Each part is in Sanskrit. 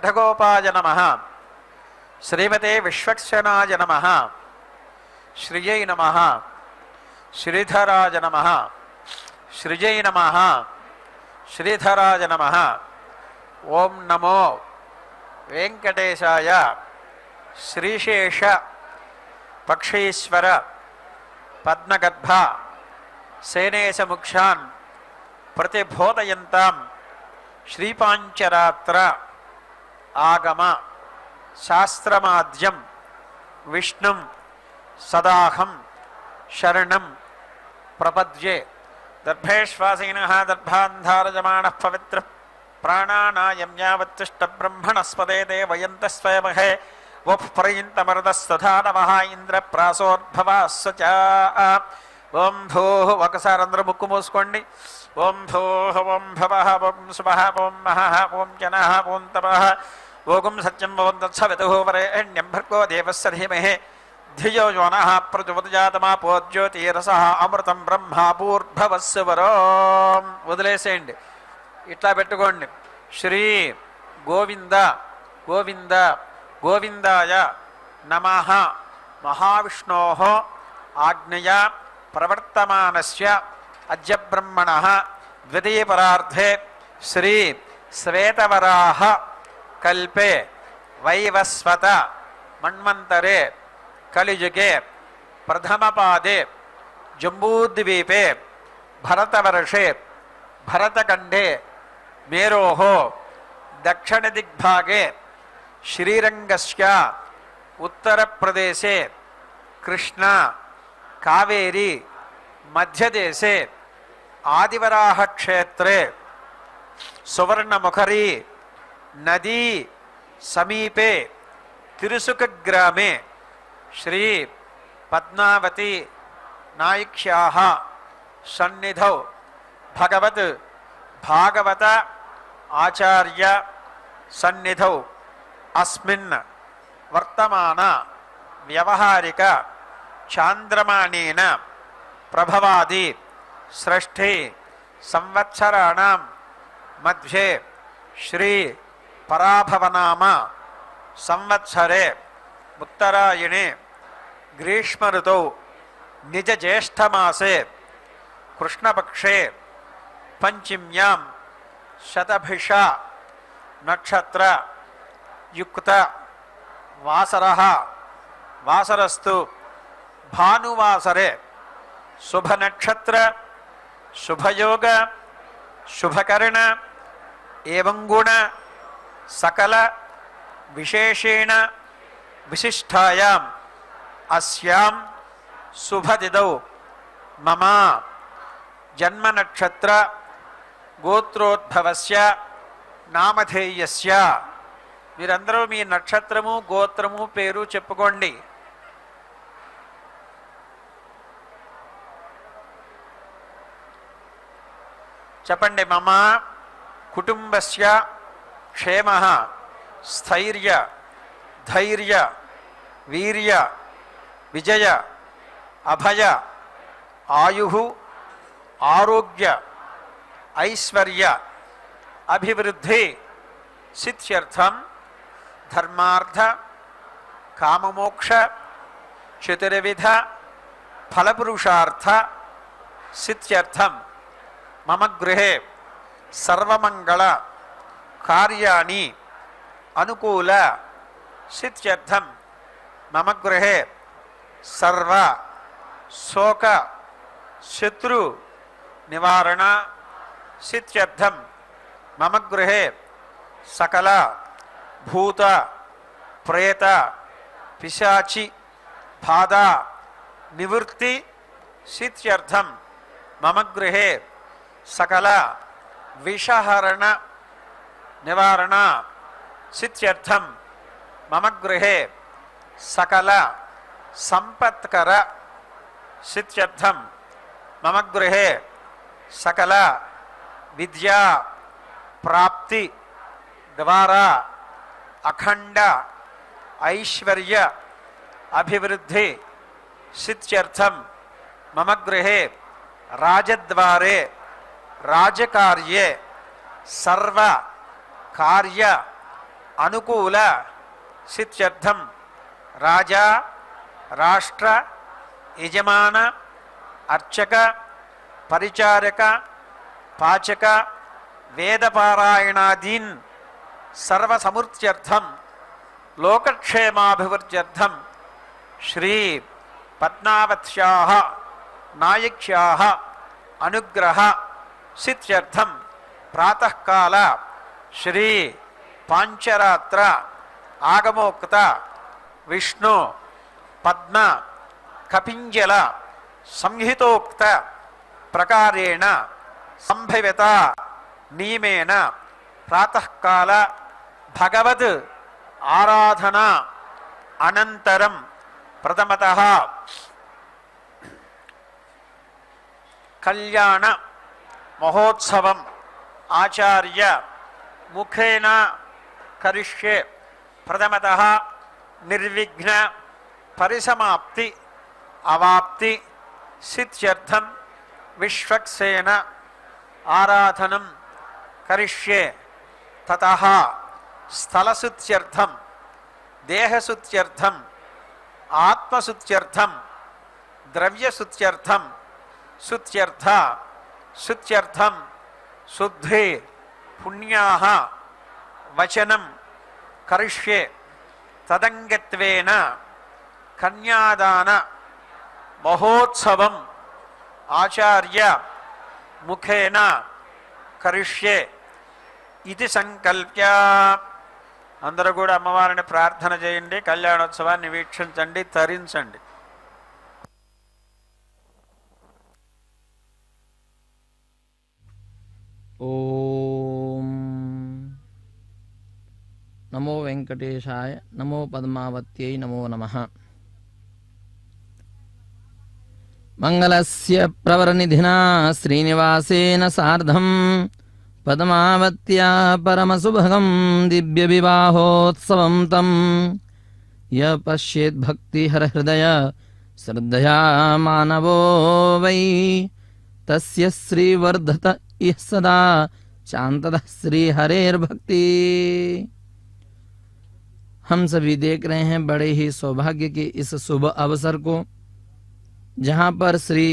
शठगोपाय नमः। श्रीमते विश्वक्सेनाय नमः। श्रियै नमः। श्रीधराय नमः। श्रियै नमः। श्रीधराय नमः। ओं नमो वेंकटेशाय। श्रीशेष पक्षीश्वर पद्मगर्भ सेनेशमुक्षान् प्रतिबोधयन्तां श्रीपांचरात्र आगम शास्त्रमाद्यं विष्णुं सदाहं शरणं प्रपद्ये। दर्भेश्वासीनः दर्भान्धारजमानः पवित्रः प्राणानायं यावत्तिष्ठब्रह्मणस्पदे देवयन्तस्वयमहे वः प्रयन्तमरुदस्तथा नमः इंद्रप्रासोद्भवास्स च। ओं भूः ఒకసారి అందరూ ముక్కు మూసుకోండి. ఓం భూః ఓం భవః ఓం శుభః ఓం మహః ఓం జనః ఓం తపః ఓం సత్యం ఓం తత్సవితుః వరేణ్యం భర్గో దేవస్య ధీమహి ధియో యో నః ప్రచోదయాతమాపో జ్యోతిరసః అమృతం బ్రహ్మ భూర్భువస్సు వరోం. వదిలేసేయండి, ఇట్లా పెట్టుకోండి. శ్రీ గోవింద గోవింద గోవిందాయ నమః. మహావిష్ణోః ఆజ్ఞయా ప్రవర్తమానస్య అద్య బ్రహ్మణః ద్వితీయపరార్ధే శ్రీ శ్వేతవరాహ కల్పే వైవస్వత మన్వంతరే కలియుగే ప్రథమపాదే జంబూద్వీపే భరతవర్షే భరతఖండే మేరోః దక్షిణదిగ్భాగే శ్రీరంగస్య उत्तरप्रदेशे कृष्णा कावेरी मध्यदेशे आदिवराह क्षेत्रे सुवर्णमुखरी नदी समीपे तिरुसुकग्रामे श्री पद्मावती नायिक्याः सन्निधौ भगवत् भागवत आचार्य सन्निधौ अस्मिन् वर्तमान व्यवहारिक चांद्रमानेन प्रभवादि सृष्टि संवत्सराणां मध्ये श्री पराभवनाम संवत्सरे उत्तरायणे ग्रीष्म ऋतौ निज ज्येष्ठमासे कृष्णपक्षे पंचम्यां शतभिषा नक्षत्र युक्त वासरः वासरस्तु भानुवासरे शुभ नक्षत्र शुभयोग शुभकर्ण एवं गुण सकल विशेषेण विशिष्टायाम् अस्यां शुभतिथौ मम जन्म नक्षत्र गोत्रोद्भवस्य नामधेयस्य మీరందరూ మీ నక్షత్రము గోత్రము పేరు చెప్పుకోండి. చెప్పండి. మమ కుటుంబస్య క్షేమః స్థైర్య ధైర్య వీర్య విజయ అభయ ఆయుః ఆరోగ్య ఐశ్వర్య అభివృద్ధి సిద్ధ్యర్థం धर्मार्थ काममोक्ष चतुर्विध फलपुरुषार्थ सिद्ध्यर्थम मम गृहे सर्वमंगल कार्याणि अनुकूल सिद्ध्यर्थम मम गृहे सर्व शोक शत्रु निवारण सिद्ध्यर्थम मम गृहे सकल भूत प्रेत पिशाची बाधा निवृत्ति सिद्ध्यर्थम मम गृहे सकल विषहरण निवारण सिद्ध्यर्थम मम गृहे सकल संपत्कर सिद्ध्यर्थम मम गृहे सकल विद्या प्राप्ति द्वारा अखंड ऐश्वर्य अभिवृद्धि सिद्ध्यर्थम मम गृहे राजद्वारे राजकार्ये सर्व कार्य अनुकूल सिद्ध्यर्थम राजा राष्ट्र यजमान अर्चक परिचारक पाचक वेदपारायणादीन सर्वसमृत्यर्थम लोकक्षेमाभिवृद्ध्यर्थम श्री पद्मावत्याः नायक्याः अनुग्रह सिद्ध्यर्थम प्रातःकाल श्री पांचरात्र आगमोक्त विष्णु पद्म कपिंजल संहितोक्त प्रकारेण संभवता नियमेन प्रातःकाल भगवद् आराधना अनंतरम प्रथमतः कल्याण महोत्सवम आचार्य मुखेन करिष्ये प्रथमतः निर्विघ्न परिसमाप्ति अवाप्ति सिद्ध्यर्थम विश्वक्सेन आराधनम करिष्ये ततः स्थलशुद्ध्यर्थम देहशुद्ध्यर्थम आत्मशुद्ध्यर्थम द्रव्यशुद्ध्यर्थम शुद्ध्यर्थ शुद्ध्यर्थम शुद्धे पुण्याः वचनम करिष्ये तदंगत्वेन कन्यादान महोत्सवम आचार्य मुखेन करिष्ये इति संकल्प्य అందరూ కూడా అమ్మవారిని ప్రార్థన చేయండి, కళ్యాణోత్సవాన్ని వీక్షించండి, తరించండి. ఓం నమో వెంకటేశాయ నమో పద్మావత్యై నమో నమః. మంగళస్య ప్రవరనిధినా శ్రీనివాసేన సార్ధం పద్మావత్యా పరమసుభగం దివ్య వివాహోత్సవం తం య పశ్యేత్ భక్తిహర హృదయ శ్రద్ధయా మానవో వై तस्य श्रीवर्धत इह सदा शांततः श्री हरेर्भक्ति. हम सभी देख रहे हैं बड़े ही सौभाग्य के इस शुभ अवसर को, जहां पर श्री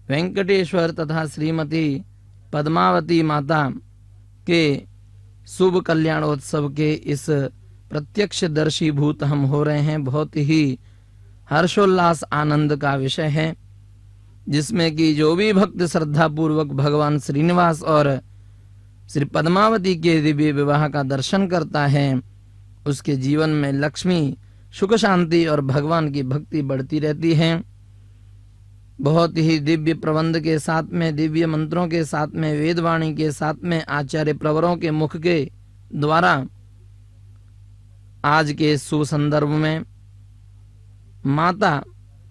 वेंकटेश्वर तथा श्रीमती पद्मावती माता के शुभ कल्याणोत्सव के इस प्रत्यक्ष दर्शीभूत हम हो रहे हैं. बहुत ही हर्षोल्लास आनंद का विषय है, जिसमें कि जो भी भक्त श्रद्धा पूर्वक भगवान श्रीनिवास और श्री पद्मावती के दिव्य विवाह का दर्शन करता है, उसके जीवन में लक्ष्मी सुख शांति और भगवान की भक्ति बढ़ती रहती है. बहुत ही दिव्य प्रबंध के साथ में, दिव्य मंत्रों के साथ में, वेदवाणी के साथ में, आचार्य प्रवरों के मुख के द्वारा आज के सुसंदर्भ में माता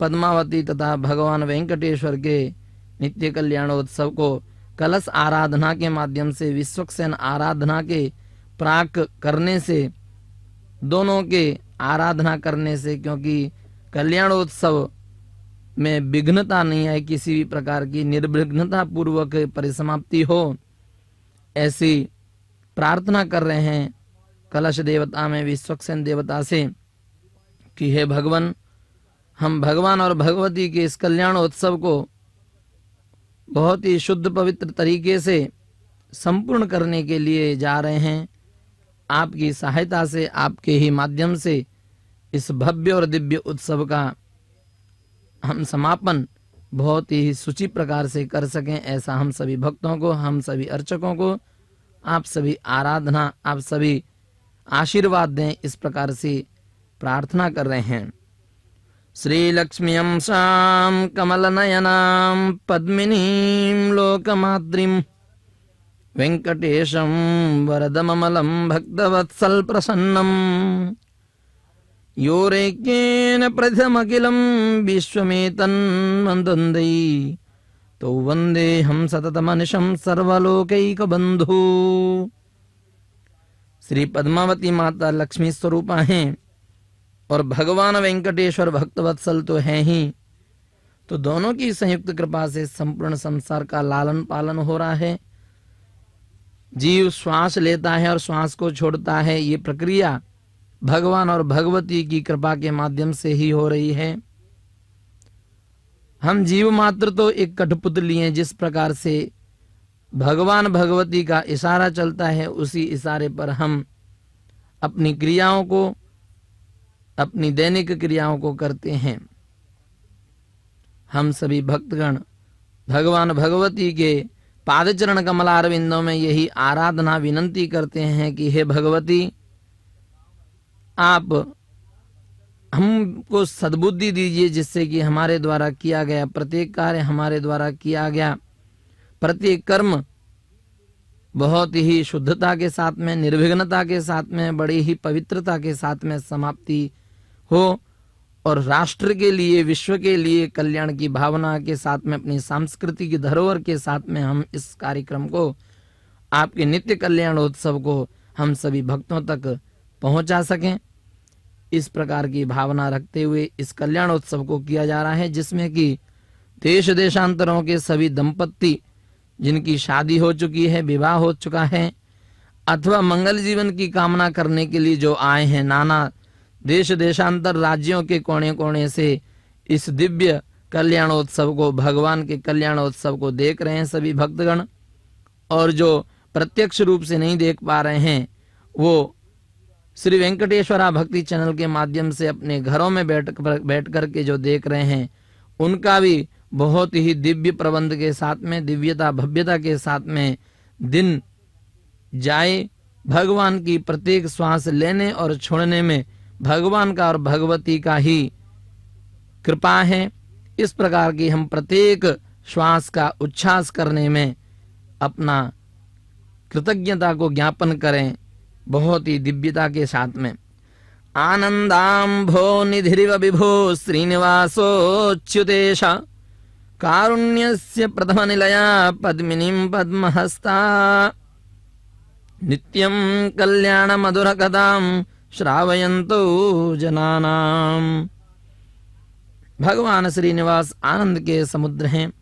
पद्मावती तथा भगवान वेंकटेश्वर के नित्य कल्याणोत्सव को कलश आराधना के माध्यम से, विश्वक्सेन आराधना के प्राक करने से, दोनों के आराधना करने से, क्योंकि कल्याणोत्सव में विघ्नता नहीं है, किसी भी प्रकार की निर्विघ्नता पूर्वक परिसमाप्ति हो, ऐसी प्रार्थना कर रहे हैं कलश देवता में विश्वक्सेन देवता से कि हे भगवान, हम भगवान और भगवती के इस कल्याणोत्सव को बहुत ही शुद्ध पवित्र तरीके से संपूर्ण करने के लिए जा रहे हैं. आपकी सहायता से, आपके ही माध्यम से इस भव्य और दिव्य उत्सव का हम समापन बहुत ही सुचि प्रकार से कर सकें, ऐसा हम सभी भक्तों को, हम सभी अर्चकों को आप सभी आराधना, आप सभी आशीर्वाद दें, इस प्रकार से प्रार्थना कर रहे हैं. श्रीलक्ष्म्यं शां कमलनयनां पद्मिनीं लोकमाद्रिं वेंकटेशं वरदममलं भक्तवत्सल प्रसन्नं योरेक्येन प्रथमखिलं विश्वमेतन्वन्दन्दै तो वन्देऽहं सततमनिशं सर्वलोकैकबन्धु. श्री पद्मावती माता लक्ष्मी स्वरूपा हैं और भगवान वेंकटेश्वर भक्तवत्सल तो हैं ही, तो दोनों की संयुक्त कृपा से संपूर्ण संसार का लालन पालन हो रहा है. जीव श्वास लेता है और श्वास को छोड़ता है, ये प्रक्रिया भगवान और भगवती की कृपा के माध्यम से ही हो रही है। हम जीव मात्र तो एक कठपुतली हैं। जिस प्रकार से भगवान भगवती का इशारा चलता है, उसी इशारे पर हम अपनी क्रियाओं को, अपनी दैनिक क्रियाओं को करते हैं। हम सभी भक्तगण भगवान भगवती के पादचरण कमलारविंदों में यही आराधना विनंती करते हैं कि हे भगवती, आप हमको सद्बुद्धि दीजिए, जिससे कि हमारे द्वारा किया गया प्रत्येक कार्य, हमारे द्वारा किया गया प्रत्येक कर्म बहुत ही शुद्धता के साथ में, निर्विघ्नता के साथ में, बड़ी ही पवित्रता के साथ में समाप्ति हो और राष्ट्र के लिए, विश्व के लिए कल्याण की भावना के साथ में, अपनी सांस्कृतिक धरोहर के साथ में हम इस कार्यक्रम को, आपके नित्य कल्याणोत्सव को हम सभी भक्तों तक पहुंचा सकें। इस प्रकार की भावना रखते हुए इस कल्याणोत्सव को किया जा रहा है, जिसमें कि देश देशांतरों के सभी दंपत्ति जिनकी शादी हो चुकी है, विवाह हो चुका है, अथवा मंगल जीवन की कामना करने के लिए जो आए हैं, नाना देश देशांतर राज्यों के कोने कोने से इस दिव्य कल्याणोत्सव को, भगवान के कल्याणोत्सव को देख रहे हैं सभी भक्तगण। और जो प्रत्यक्ष रूप से नहीं देख पा रहे हैं, वो श्री वेंकटेश्वरा भक्ति चैनल के माध्यम से अपने घरों में बैठ करके जो देख रहे हैं, उनका भी बहुत ही दिव्य प्रबंध के साथ में, दिव्यता भव्यता के साथ में दिन जाए। भगवान की प्रत्येक श्वास लेने और छोड़ने में भगवान का और भगवती का ही कृपा है। इस प्रकार की हम प्रत्येक श्वास का उच्छ्वास करने में अपना कृतज्ञता को ज्ञापन करें, बहुत ही दिव्यता के साथ में। आनंदाम्भो निधिरिव विभो श्रीनिवासोच्युतेश कारुण्यस्य प्रथम निलया पद्मिनीं पद्महस्ता नित्यं कल्याण मधुर कथां श्रावयन्तो जनानां। भगवान श्रीनिवास आनंद के समुद्र हैं,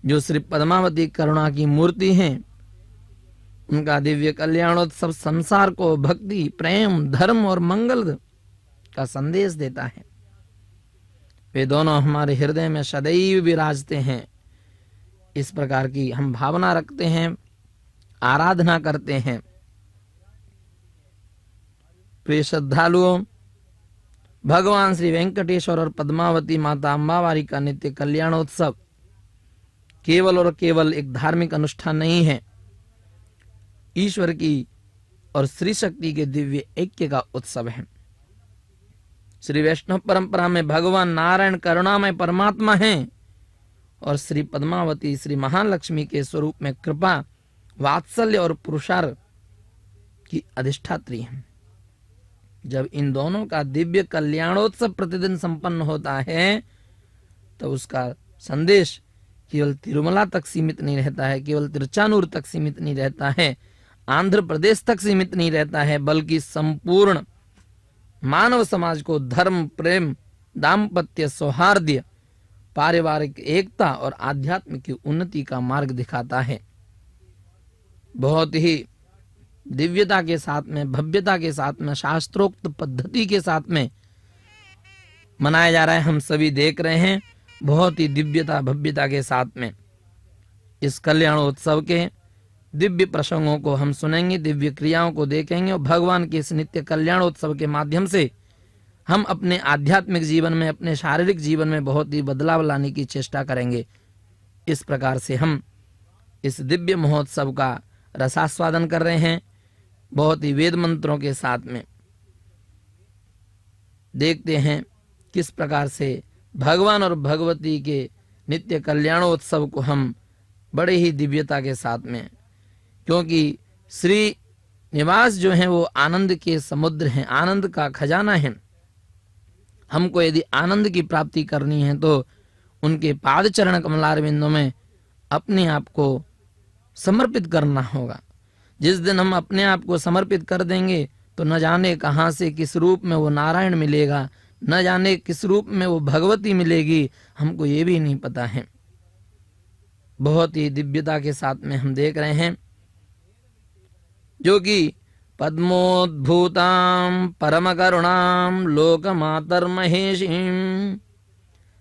जो श्री पद्मावती करुणा की मूर्ति हैं। उनका दिव्य कल्याणोत्सव संसार को भक्ति, प्रेम, धर्म और मंगल का संदेश देता है। वे दोनों हमारे हृदय में सदैव विराजते हैं। इस प्रकार की हम भावना रखते हैं, आराधना करते हैं। प्रिय श्रद्धालुओं, भगवान श्री वेंकटेश्वर और पद्मावती माता अम्बावारी का नित्य कल्याणोत्सव केवल और केवल एक धार्मिक अनुष्ठान नहीं है, ईश्वर की और श्री शक्ति के दिव्य ऐक्य का उत्सव है। श्री वैष्णव परंपरा में भगवान नारायण करुणामय परमात्मा हैं और श्री पद्मावती श्री महालक्ष्मी के स्वरूप में कृपा, वात्सल्य और पुरुषार्थ की अधिष्ठात्री हैं। जब इन दोनों का दिव्य कल्याणोत्सव प्रतिदिन संपन्न होता है, तो उसका संदेश केवल तिरुमला तक सीमित नहीं रहता है, केवल तिरुचानूर तक सीमित नहीं रहता है, आंध्र प्रदेश तक सीमित नहीं रहता है, बल्कि संपूर्ण मानव समाज को धर्म, प्रेम, दाम्पत्य, सौहार्द्य, पारिवारिक एकता और आध्यात्म की उन्नति का मार्ग दिखाता है। बहुत ही दिव्यता के साथ में, भव्यता के साथ में, शास्त्रोक्त पद्धति के साथ में मनाया जा रहा है। हम सभी देख रहे हैं, बहुत ही दिव्यता भव्यता के साथ में इस कल्याणोत्सव के दिव्य प्रसंगों को हम सुनेंगे, दिव्य क्रियाओं को देखेंगे और भगवान के इस नित्य कल्याणोत्सव के माध्यम से हम अपने आध्यात्मिक जीवन में, अपने शारीरिक जीवन में बहुत ही बदलाव लाने की चेष्टा करेंगे। इस प्रकार से हम इस दिव्य महोत्सव का रसास्वादन कर रहे हैं, बहुत ही वेद मंत्रों के साथ में। देखते हैं किस प्रकार से भगवान और भगवती के नित्य कल्याणोत्सव को हम बड़े ही दिव्यता के साथ में, क्योंकि श्री निवास जो हैं वो आनंद के समुद्र हैं, आनंद का खजाना है। हमको यदि आनंद की प्राप्ति करनी है तो उनके पाद चरण कमलारविंदों में अपने आप को समर्पित करना होगा। जिस दिन हम अपने आप को समर्पित कर देंगे तो न जाने कहां से किस रूप में वो नारायण मिलेगा, न जाने किस रूप में वो भगवती मिलेगी, हमको ये भी नहीं पता है। बहुत ही दिव्यता के साथ में हम देख रहे हैं जो कि पद्मोद्भूतां परमकरुणां लोकमातर्महेशीं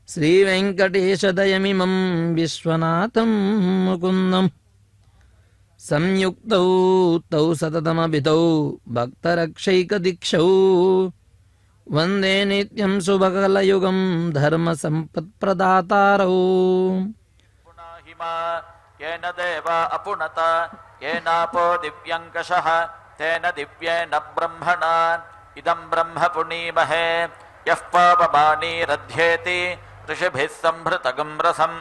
श्रीवेङ्कटेशदयमिमं विश्वनाथं मुकुन्दम् संयुक्तौ तौ सततमभितौ भक्तरक्षैकदीक्षौ वन्दे नित्यं शुभकलयुगं धर्मसम्पत्प्रदातारौ। पुनाहिमा येन देवा अपुनत येनापो दिव्यङ्कषः तेन दिव्येन ब्रह्मणा इदं ब्रह्म पुनीमहे यः पापमानीरध्येति ऋषिभिः संभृतगं रसं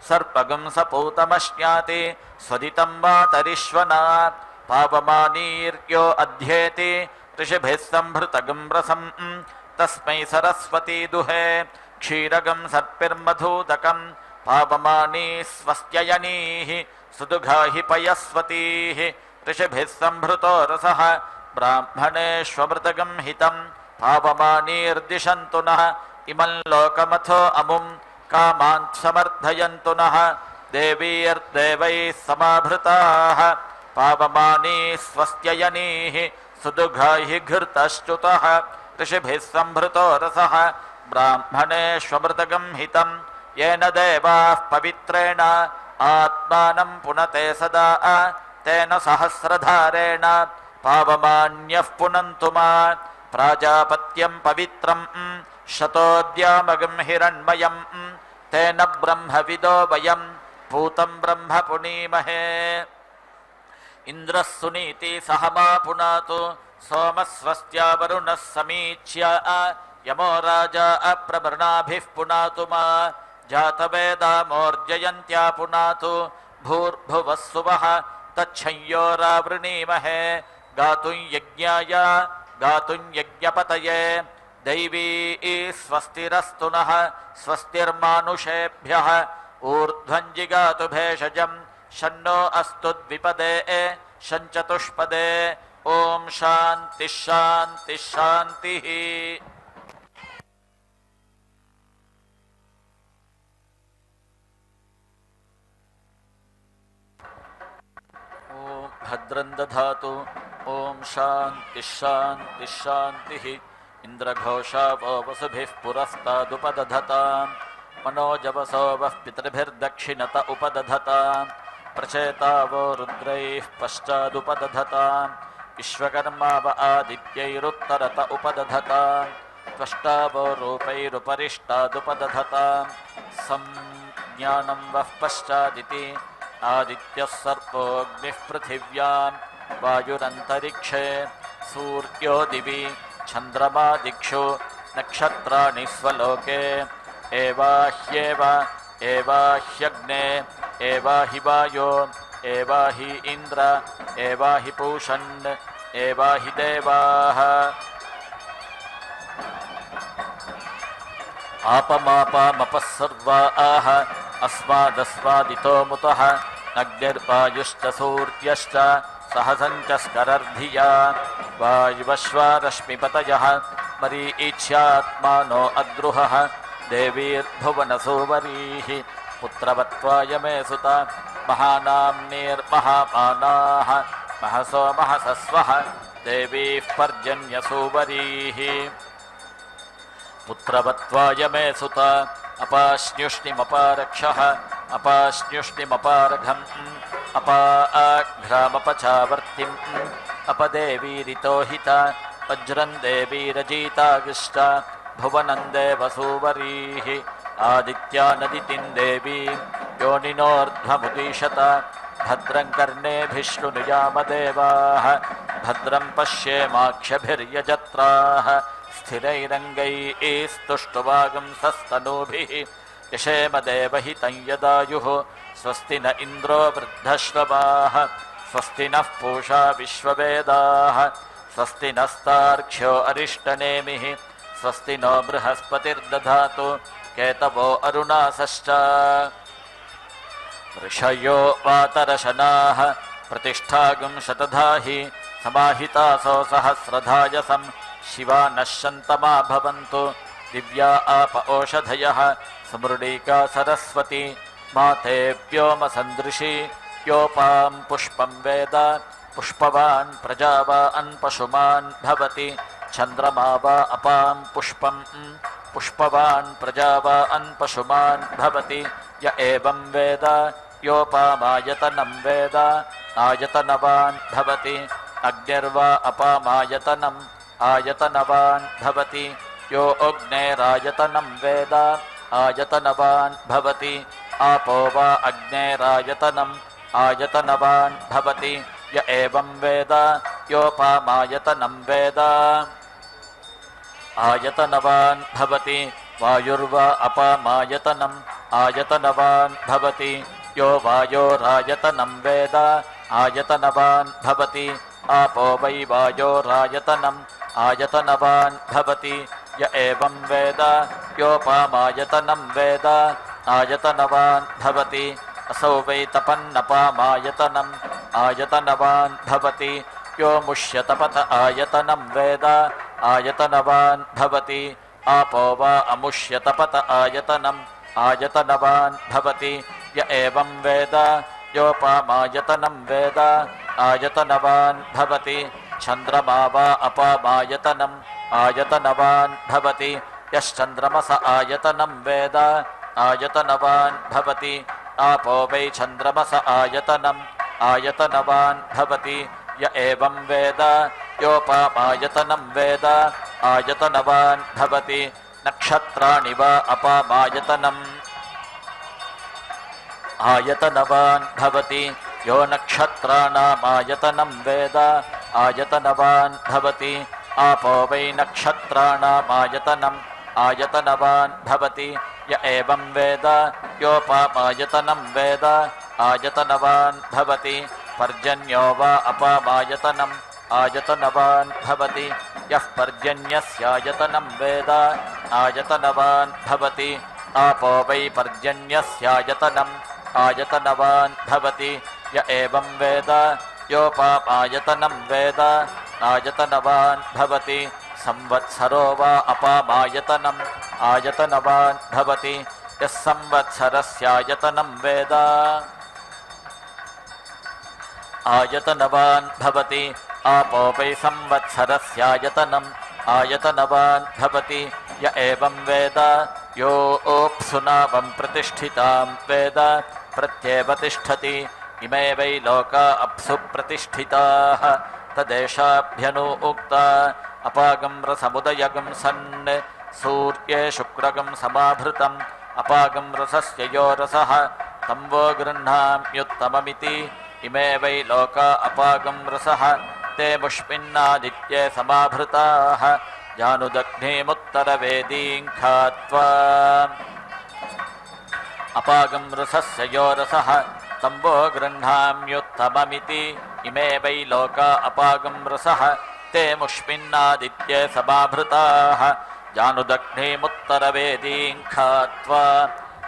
सर्पगं सपूतमश्नाति स्वदितं वातरिश्वना पापमानीर्यो अध्येति ऋषिभिः संभृतगं रसं तस्मै सरस्वती दुहे क्षीरगं सर्पिर्मधूदकं पापमानी स्वस्त्ययनीः सुदुघाहि पयस्वतीः ऋषिभिः संभृतो रसः ब्राह्मणेष्वमृतगं हितं पापमानीर्दिशन्तु नः इमं लोकमथो अमुं कामान् समर्थयन्तु नः देवीर्देवैः समाभृताः पापमानी स्वस्त्ययनीः सुदुघाहि घृतश्च्युतः ऋषिभिः संभृतो रसः ब्राह्मणेष्वमृतगं हितं येन देवाः पवित्रेण आत्मानं पुनते सदा तेन सहस्रधारेण पावमान्यः पुनन्तु मा प्राजापत्यं पवित्रं शतोद्यामगं हिरण्मयं तेन ब्रह्मविदो वयं पूतं ब्रह्म पुनीमहे इन्द्रः सुनीति सह मा पुनातु सोमस्वस्त्या वरुणः समीच्य यमो राजा अप्रभृणाभिः पुनातु मा जातवेदामोर्जयन्त्या पुनातु भूर्भुवः सुवः तच्छंयोरावृणीमहे गातुं यज्ञाय गातुं यज्ञपतये दैवी स्वस्तिरस्तु नः स्वस्तिर्मानुषेभ्यः ऊर्ध्वं जिगातु भेषजं शन्नो अस्तु द्विपदे शञ्चतुष्पदे ॐ शान्तिः शान्तिः शान्तिः। भद्रं दधातु ॐ शान्तिः शान्तिः शान्तिः। इन्द्रघोषावो वसुभिः पुरस्तादुपदधतां मनोजवसो वः पितृभिर्दक्षिणत उपदधतां प्रचेतावो रुद्रैः पश्चादुपदधतां विश्वकर्माव आदित्यैरुत्तरत उपदधतां त्वष्टावो रूपैरुपरिष्टादुपदधतां संज्ञानं वः पश्चादिति आदित्यः सर्पोऽग्निः पृथिव्यां वायुरन्तरिक्षे सूर्यो दिवि चन्द्रमा दिक्षु नक्षत्राणि स्वलोके एवाह्येव एवाह्यग्ने एवाहि वायो एवाहि इन्द्र एवाहि पूषन् एवाहि देवाः आपमापामपः सर्वाः अस्मादस्मादितो मुतः अग्निर्वायुश्च सूर्यश्च सहसञ्च स्करर्धिया वायुवश्वारश्मिपतयः मरीच्यात्मानो अद्रुहः देवीर्भुवनसुवरीः पुत्रवत्वाय मे सुत महानाम्नीर्महामानाः महसो महसस्वः देवीः पर्जन्यसुवरीः पुत्रवत्वाय मे सुत अपाश्न्युष्णिमपारक्षः अपाश्न्युष्णिमपारघम् अपाघ्रामपचावर्तिम् अपदेवीरितोहिता वज्रं देवीरजीतागिष्ट भुवनं देवसूवरीः आदित्या नदितिं देवी योनिनोर्ध्वमुदीशत भद्रं कर्णेभिः शृणुयामदेवाः भद्रं पश्येमाक्षभिर्यजत्राः स्थिरैरङ्गैस्तुष्टुवागुंसस्तनूभिः यशेम देवहितं यदायुः स्वस्ति न इन्द्रो वृद्धश्रवाः स्वस्ति नः पूषा विश्ववेदाः स्वस्ति नस्तार्क्ष्यो अरिष्टनेमिः स्वस्ति नो बृहस्पतिर्दधातु केतवो अरुणासश्च ऋषयो वातरशनाः प्रतिष्ठागुं शतधाहि समाहितासो सहस्रधायसं शिवा नश्यन्तमा भवन्तु दिव्या आप ओषधयः समृडीका सरस्वती माते व्योमसन्दृशी योपां पुष्पं वेद पुष्पवान् प्रजावान् पशुमान् भवति चन्द्रमा वा अपां पुष्पं पुष्पवान् प्रजावान् पशुमान् भवति य एवं वेद योपामायतनं वेद आयतनवान् भवति अग्निर्वा अपामायतनम् आयतनवान् भवति यो अग्नेरायतनं वेद आयतनवान् भवति आपो वा अग्नेरायतनम् आयतनवान् भवति य एवं वेद योपामायतनं वेद आयतनवान् भवति वायुर्वा अपामायतनम् आयतनवान् भवति यो वायोरायतनं वेद आयतनवान् भवति आपो वै वायोरायतनम् आयतनवान् भवति य एवं वेद योपामायतनं वेद आयतनवान् भवति असौ वै तपन्नपामायतनम् आयतनवान् भवति यो मुष्यतपत आयतनं वेद आयतनवान् भवति आपो वा अमुष्यतपत आयतनम् आयतनवान् भवति य एवं वेद योपामायतनं वेद आयतनवान् भवति चन्द्रमा वा अपामायतनम् आयतनवान् भवति यश्चन्द्रमस आयतनं वेद आयतनवान् भवति आपो वै चन्द्रमस आयतनम् आयतनवान् भवति य एवं वेद योपामायतनं वेद आयतनवान् भवति नक्षत्राणि वा अपामायतनम् आयतनवान् भवति यो नक्षत्राणामायतनं वेद आयतनवान् भवति आपो वै नक्षत्राणामायतनम् आयतनवान् भवति य एवं वेद योपामायतनं वेद आयतनवान् भवति पर्जन्यो वा अपामायतनम् आयतनवान् भवति यः पर्जन्यस्यायतनं वेद आयतनवान् भवति आपो वै पर्जन्यस्यायतनम् आयतनवान् भवति य एवं वेद योपामायतनं वेद आयतनवान् भवति संवत्सरो वा अपामायतनम् आयतनवान् भवति यः संवत्सरस्यायतनं वेद आयतनवान् भवति आपो वै संवत्सरस्यायतनम् आयतनवान् भवति य एवं वेद यो ओप्सुनावं प्रतिष्ठितां वेद प्रत्येव तिष्ठति इमे वै लोका अप्सु प्रतिष्ठिताः तदेशाभ्यनु उक्ता अपागं रसमुदयगं सन् सूर्ये शुक्रगं समाभृतम् अपागं रसस्य यो रसः तं वो गृह्णाम्युत्तममिति इमे वै लोका अपागं रसः ते मुष्मिन्नादित्ये समाभृताः जानुदग्निमुत्तरवेदीं खात्वा अपागं रसस्य यो रसः तं वो गृह्णाम्युत्तममिति इमे वै लोका अपागं रसः ते मुष्मिन्नादित्ये समाभृताः जानुदग्निमुत्तरवेदीं खात्वा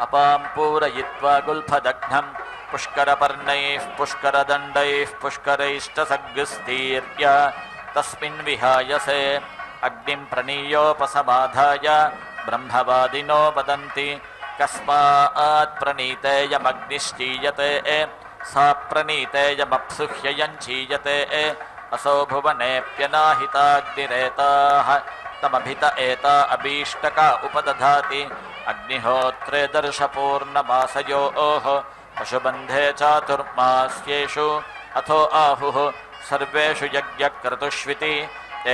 अपां पूरयित्वा गुल्फदग्धं पुष्करपर्णैः पुष्करदण्डैः पुष्करैष्टसग्स्तीर्य तस्मिन् विहायसे अग्निं प्रणीयोपसमाधाय ब्रह्मवादिनो वदन्ति कस्मात् प्रणीतेयमग्निश्चीयते सा प्रणीतेयमप्सुह्ययञ्चीयते असौ भुवनेऽप्यनाहिताग्निरेताः तमभित एता अभीष्टका उपदधाति अग्निहोत्रे दर्शपूर्णमासयोः पशुबन्धे चातुर्मास्येषु अथो आहुः सर्वेषु यज्ञक्रतुष्विति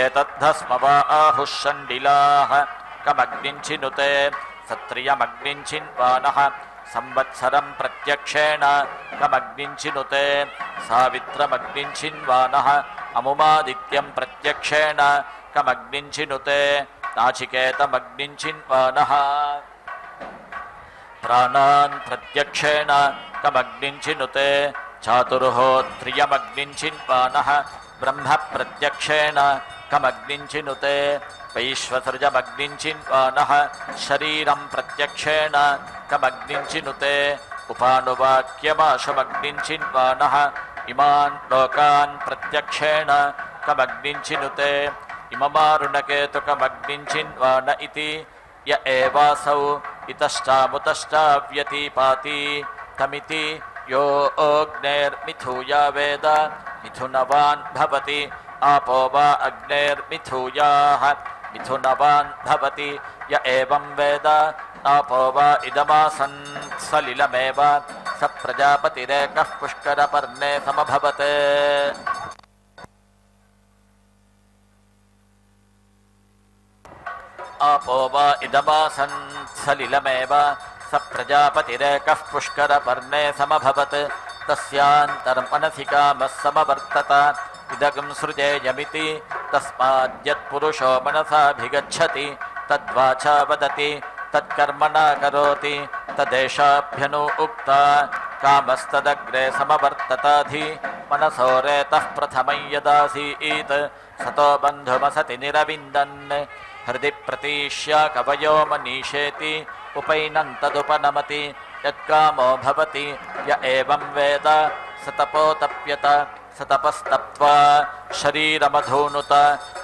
एतद्धस्म वा आहुः षण्डिलाः कमग्निञ्चिनुते सत्रियमग्निञ्चिन्वानः संवत्सरं प्रत्यक्षेण कमग्निञ्चिनुते सावित्रमग्निञ्चिन्वानः अमुमादित्यं प्रत्यक्षेण कमग्निञ्चिनुते नाचिकेतमग्निञ्चिन्वानः प्राणान् प्रत्यक्षेण कमग्निञ्चिनुते चातुर्होत्रियमग्निञ्चिन्वानः ब्रह्म प्रत्यक्षेण कमग्निञ्चिनुते वैश्वसृजमग्निञ्चिन्वानः शरीरं प्रत्यक्षेण कमग्निञ्चिनुते उपानुवाक्यमाशमग्निञ्चिन्वानः इमान् लोकान् प्रत्यक्षेण कमग्निञ्चिनुते इममारुणकेतुकमग्निञ्चिन्वान इति य एवासौ इतश्चामुतश्चाव्यतीपाति तमिति यो अग्नेर्मिथूया वेद मिथुनवान् भवति आपो वा अग्नेर्मिथूयाः मिथुनवान् भवति य एवं वेद आपो वा इदमासन् सलिलमेव स प्रजापतिरेकः पुष्करपर्णे समभवत् आपो वा इदमासन् सलिलमेव स प्रजापतिरेकः पुष्करपर्णे समभवत् तस्यान्तर्मनसि कामः समवर्तत इदगं सृजेयमिति तस्माद्यत्पुरुषो मनसाभिगच्छति तद्वाचा वदति तत्कर्मणा करोति तदेशाभ्यनु उक्ता कामस्तदग्रे समवर्तताधि मनसो रेतः प्रथमं यदासीत् सतो बन्धुमसति निरविन्दन् हृदि प्रतीष्य कवयो मनीषेति उपैनन्तदुपनमति यत्कामो भवति य एवं वेद स तपोतप्यत स तपस्तप्त्वा शरीरमधूनुत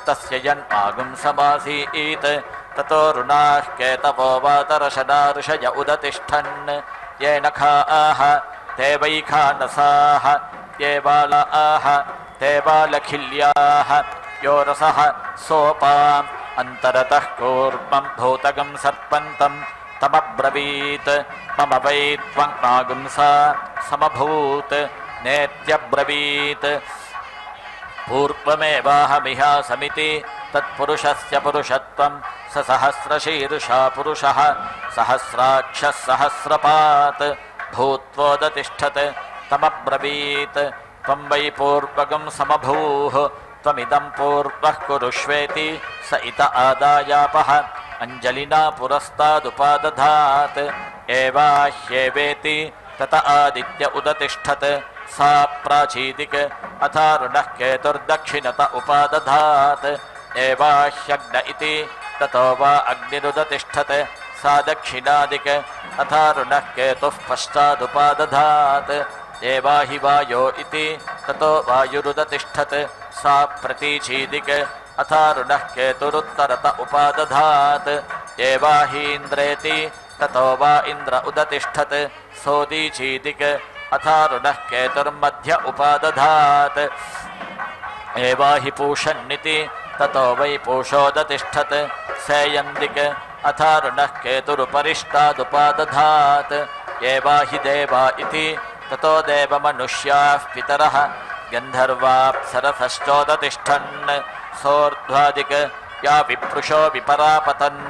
तस्य यन्मागुं समासीत् ततो ऋणाः केतवो वातरशना ऋषय उदतिष्ठन् ये नखाः ते वैखानसाः ये बालाः ते बालखिल्याः यो रसः सोपाम् अन्तरतः कूर्मं भूतगं सर्पन्तं तमब्रवीत् मम वै त्वङ्मागुंसा समभूत् नेत्यब्रवीत् पूर्वमेवाहमिहासमिति तत्पुरुषस्य पुरुषत्वं स सहस्रशीर्षा पुरुषः सहस्राक्षः सहस्रपात् भूत्वोदतिष्ठत् तमब्रवीत् त्वं वै पूर्वगं समभूः त्वमिदं पूर्वः कुरुष्वेति स इत आदायापः अञ्जलिना पुरस्तादुपादधात् एवाह्येवेति तत आदित्य उदतिष्ठत् सा प्राचीदिक् अथारुणः केतुर्दक्षिणत उपादधात् एवाह्यग्न इति ततो वा अग्निरुदतिष्ठत् सा दक्षिणादिक् अथारुणः केतुः पश्चादुपादधात् एवाहि वायो इति ततो वायुरुदतिष्ठत् सा प्रतीचीदिक् अथारुणः केतुरुत्तरत उपादधात् एवाहीन्द्रेति ततो वा इन्द्र उदतिष्ठत् सोदीचीदिक् अथारुणः केतुर्मध्य उपादधात् एवाहि पूषन्निति ततो वै पूषोदतिष्ठत् सेयन्दिक् अथारुणः केतुरुपरिष्टादुपादधात् एवाहि देवा इति ततो देवमनुष्याः पितरः गन्धर्वाप्सरसश्चोदतिष्ठन् सोर्ध्वादिक् या विप्रुषो विपरापतन्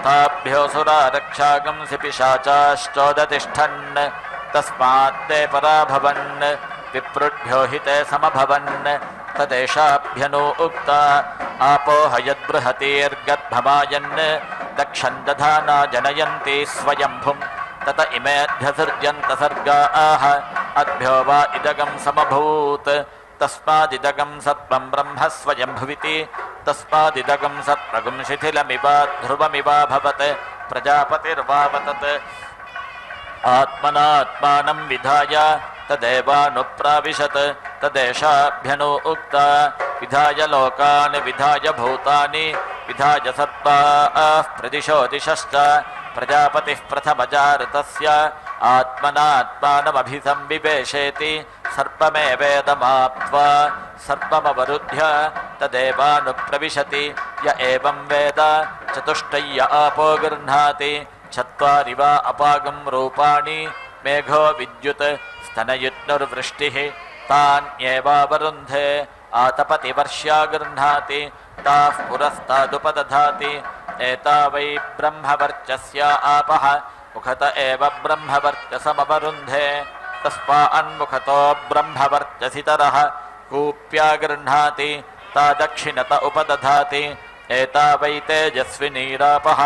ताभ्यो सुरारक्षागंसि पिशाचाश्चोदतिष्ठन् तस्मात्ते पराभवन् विप्रुभ्यो हि ते समभवन् तदेशाभ्यनु उक्ता आपो हयद्बृहतीर्गर्भमायन् दक्षन् दधाना जनयन्ति स्वयंभुम् तत इमेऽध्यसृज्यन्त सर्गाः अद्भ्यो वा इदगं समभूत् तस्मादिदगं सत्त्वं ब्रह्म स्वयंभुविति तस्मादिदगं सत्त्वगुं शिथिलमिव ध्रुवमिवाभवत् प्रजापतिर्वावतत् आत्मनात्मानं विधाय तदेवानुप्राविशत् तदेशाभ्यनु उक्ता विधाय लोकान् विधाय भूतानि विधाय सत्त्वाः प्रदिशो दिशश्च प्रजापतिः प्रथमजातस्य आत्मनात्मानमभिसंविवेशेति सर्पमेवेदमाप्त्वा सर्पमवरुध्य तदेवानुप्रविशति य एवं वेद चतुष्टय्य आपो गृह्णाति चत्वारि वा अपागं रूपाणि मेघो विद्युत् स्तनयुत्नुर्वृष्टिः तान्येवावरुन्धे आतपति वर्ष्या गृह्णाति ताः पुरस्तादुपदधाति एता वै ब्रह्मवर्चस्य आपः मुखत एव ब्रह्मवर्चसमवरुन्धे तस्मान्मुखतो ब्रह्मवर्चसितरः कूप्या गृह्णाति ता दक्षिणत उपदधाति एता वै तेजस्विनीरापः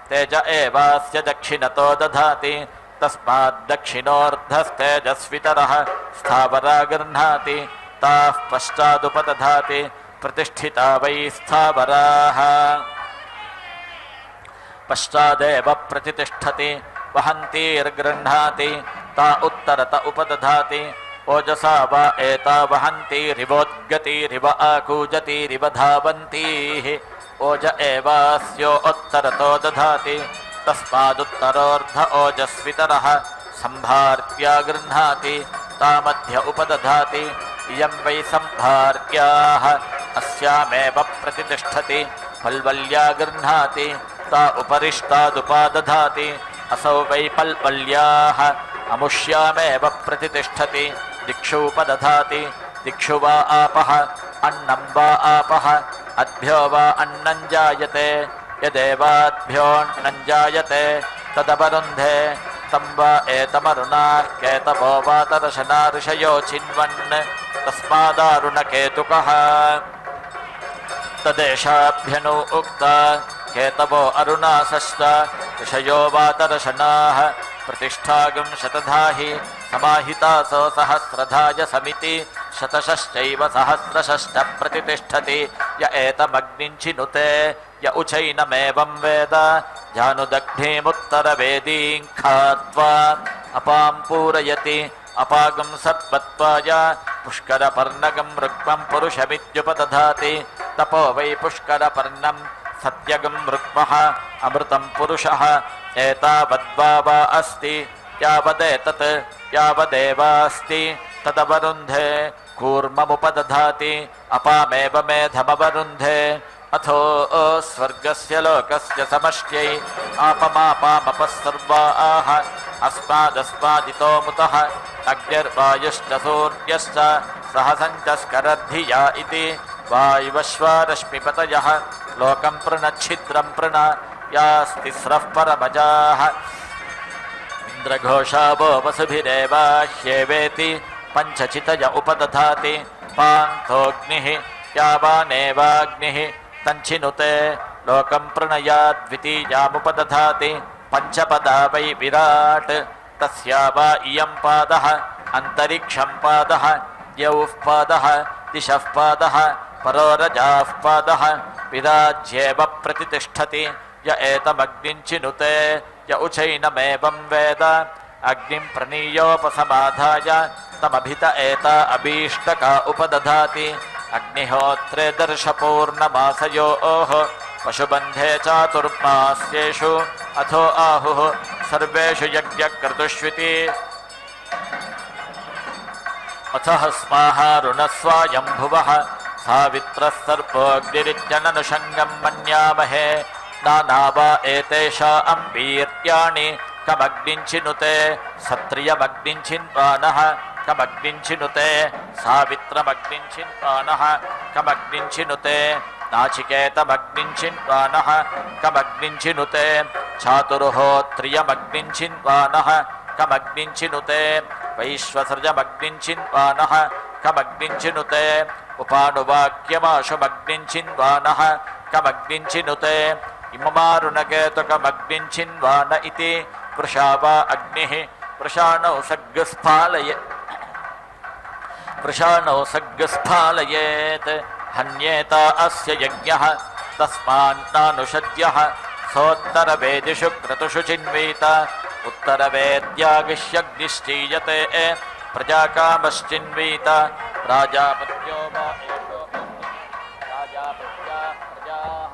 तेज एवास्य दक्षिणतो दधाति तस्माद्दक्षिणोर्धस्तेजस्वितरः स्थावरा गृह्णाति ताः पश्चादुपदधाति प्रतिष्ठिता वै स्थावराः पश्चादेव प्रतिष्ठति वहन्तीर्गृह्णाति ता उत्तरत उपदधाति ओजसा वा एता वहन्तीरिवोद्गतिरिव आकूजतिरिव धावन्तीः ओज एवास्यो उत्तरतो दधाति तस्मादुत्तरोर्ध ओजस्वितरः संभार्या गृह्णाति तामध्य उपदधाति इयं वै संभार्याः अस्यामेव प्रतिष्ठति पल्वल्या गृह्णाति ता उपरिष्टादुपादधाति असौ वै पल्वल्याः अमुष्यामेव प्रतिष्ठति दिक्षु उपदधाति दिक्षु वा आपः अन्नं वा आपः अद्भ्यो वा अन्नं जायते यदेवाद्भ्योऽन्नं जायते तदवरुन्धे तं वा एतमरुणा केतवो वातरशना ऋषयो छिन्वन् तस्मादारुणकेतुकः तदेशाभ्यनु उक्ता केतवो अरुणासश्च ऋषयो वातरशनाः प्रतिष्ठागं शतधाहि समाहितासो सहस्रधाय समिति शतशश्चैव सहस्रशश्च प्रतिष्ठति य एतमग्निञ्चिनुते य उचैनमेवं वेद जानुदग्निमुत्तरवेदीं खात्वा अपां पूरयति अपागं सत्पत्वाय पुष्करपर्णगं ऋक्मं पुरुषमित्युपदधाति तपो वै पुष्करपर्णं सत्यगं ऋक्मः अमृतं पुरुषः एतावद्वा वा अस्ति यावदेतत् यावदेवास्ति तदवरुन्धे कूर्ममुपदधाति अपामेव मेधमवरुन्धे अथो स्वर्गस्य लोकस्य समष्ट्यै आपमापामपस्सर्वाः अस्मादस्मादितो मुतः अग्निर्वायुश्च सूर्यश्च सहसञ्चस्करद्धिया इति वायुवश्वारश्मिपतयः लोकं प्रणच्छिद्रं प्रण यास्तिस्रः परमजाः इन्द्रघोषावो वसुभिरेवाह्येवेति पञ्चचितय उपदधाति पान्थोऽग्निः यावानेवाग्निः तञ्छिनुते लोकं प्रणयाद्वितीयामुपदधाति पञ्चपदा वै विराट् तस्या वा इयं पादः अन्तरिक्षं पादः द्यौः पादः दिशः पादः परोरजाः पादः विराज्येव प्रतिष्ठति य एतमग्निञ्चिनुते य उचैनमेवं वेद अग्निं प्रणीयोपसमाधाय तमभित एता अभीष्टका उपदधाति अग्निहोत्रे दर्शपूर्णमासयोः पशुबन्धे चातुर्मास्येषु अथो आहुः सर्वेषु यज्ञक्रतुष्विति अथ स्माः ऋणस्वायम्भुवः सावित्रः सर्पोऽग्निरित्यननुषङ्गं मन्यामहे नानावा एतेषा अम्बीर्याणि कमग्निञ्चिनुते सत्रियमग्निञ्चिन्वानः कमग्निञ्चिनुते सावित्रमग्निञ्चिन्वानः कमग्निञ्चिनुते नाचिकेतमग्निञ्चिन्वानः कमग्निञ्चिनुते चातुर्होत्रियमग्निञ्चिन्वानः कमग्निञ्चिनुते वैश्वसृजमग्निञ्चिन्वानः कमग्निञ्चिनुते उपानुवाक्यमाशुमग्निञ्चिन्वानः कमग्निञ्चिनुते इममारुणकेतुकमग्निञ्चिन्वान इति वृषा वा अग्निः वृषाणौ सग्स्फालयेत् हन्येता अस्य यज्ञः तस्मान्नानुषद्यः सोत्तरवेदिषु क्रतुषु चिन्वीत उत्तरवेद्यागिष्यग्निश्चीयते प्रजाकामश्चिन्वीत प्राजापत्यो वा एषो प्राजापत्या प्रजाः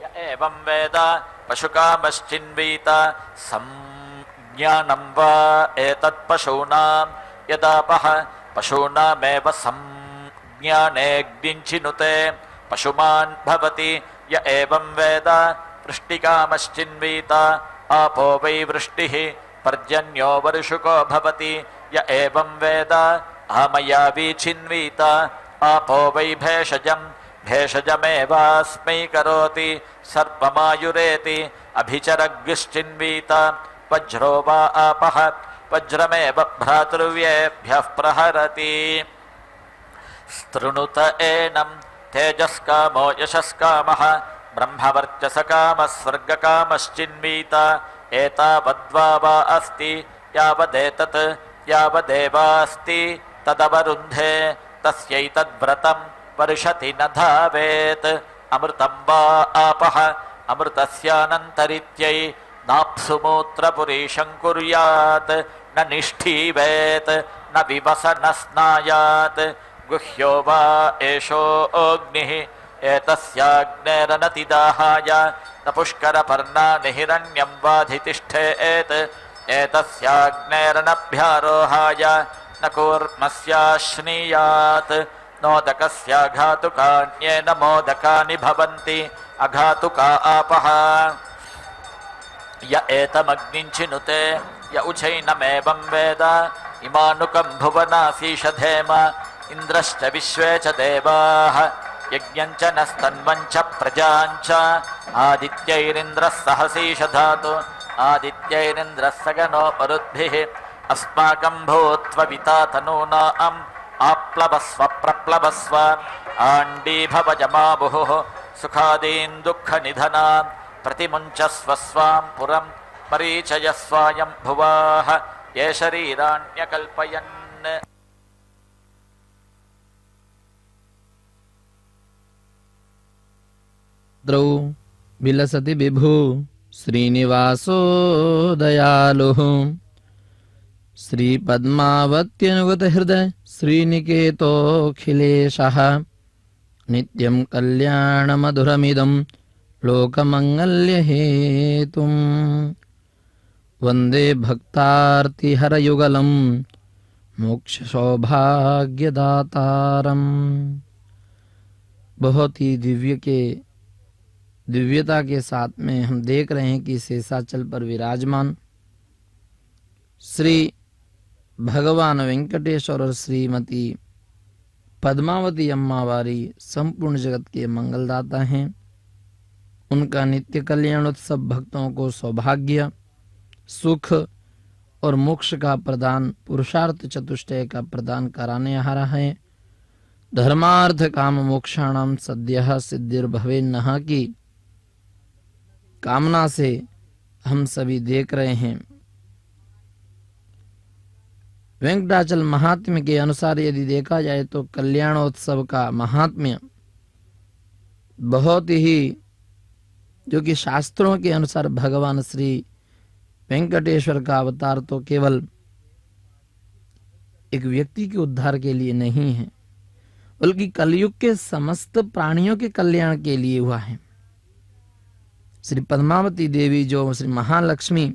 य एवं वेद पशुकामश्चिन्वीत संज्ञानं वा एतत्पशूनां यदापः पशूनामेव संज्ञानेऽग्निञ्चिनुते पशुमान् भवति य एवं वेद वृष्टिकामश्चिन्वीत आपो वै वृष्टिः पर्जन्यो वर्षुको भवति य एवं वेद आमयावी छिन्वीत आपो वै भेषजं भेषजमेवास्मै करोति सर्पमायुरेति अभिचरग्श्चिन्वीत वज्रो वा आपः वज्रमेव भ्रातृव्येभ्यः प्रहरति स्तृणुत एनं तेजस्कामो यशस्कामः ब्रह्मवर्चसकामः स्वर्गकामश्चिन्वीत एतावद्वा वा अस्ति यावदेतत् यावदेवास्ति तदवरुन्धे तस्यैतद्व्रतं वर्षति न धावेत् अमृतं वा आपः अमृतस्यानन्तरित्यै नाप्सुमूत्रपुरीशं कुर्यात् न निष्ठीवेत् न विवस न स्नायात् गुह्यो वा एषो अग्निः एतस्याग्नेरनतिदाहाय न पुष्करपर्णानि हिरण्यं वाधितिष्ठेत् एतस्याग्नेरनभ्यारोहाय न कूर्मस्याश्नीयात् नोदकस्याघातुकान्येन मोदकानि भवन्ति अघातुका आपः य एतमग्निञ्चिनुते य उचैनमेवं वेद इमानुकं भुवनासीषधेम इन्द्रश्च विश्वे च देवाः यज्ञं च नस्तन्वं च प्रजां च आदित्यैरिन्द्रः सहसीषधातु आदित्यैरिन्द्रः सगनो मरुद्भिः अस्माकं भूत्वविता तनूनाम् आप्लवस्व प्रप्लवस्व आण्डीभवजमाबुहुः सुखादीन् दुःखनिधनान् प्रतिमुञ्चस्व स्वां पुरं मरीचयस्वायं भुवाः ये शरीराण्यकल्पयन् द्रौ विलसति विभु श्रीनिवासो दयालुः श्रीपद्मावत्यनुगत हृदय श्रीनिकेतोऽखिलेशः नित्यं कल्याणमधुरमिदं लोकमङ्गल्यहेतुं वन्दे भक्तार्तिहरयुगलं मोक्षसौभाग्यदातारम्। बहुत ही दिव्यता के साथ में हम देख रहे हैं कि शेषाचल पर विराजमान श्री भगवान वेंकटेश्वर और श्रीमती पद्मावती अम्मावारी संपूर्ण जगत के मंगलदाता हैं। उनका नित्य कल्याणोत्सव भक्तों को सौभाग्य, सुख और मोक्ष का प्रदान, पुरुषार्थ चतुष्टय का प्रदान कराने आ रहा है। धर्मार्थ काम मोक्षाणाम सद्यः सिद्धिर्भवेन्नः की कामना से हम सभी देख रहे हैं। वेंकटाचल महात्म्य के अनुसार यदि देखा जाए तो कल्याणोत्सव का महात्म्य बहुत ही, जो कि शास्त्रों के अनुसार भगवान श्री वेंकटेश्वर का अवतार तो केवल एक व्यक्ति के उद्धार के लिए नहीं है, बल्कि कलयुग के समस्त प्राणियों के कल्याण के लिए हुआ है। श्री पद्मावती देवी जो श्री महालक्ष्मी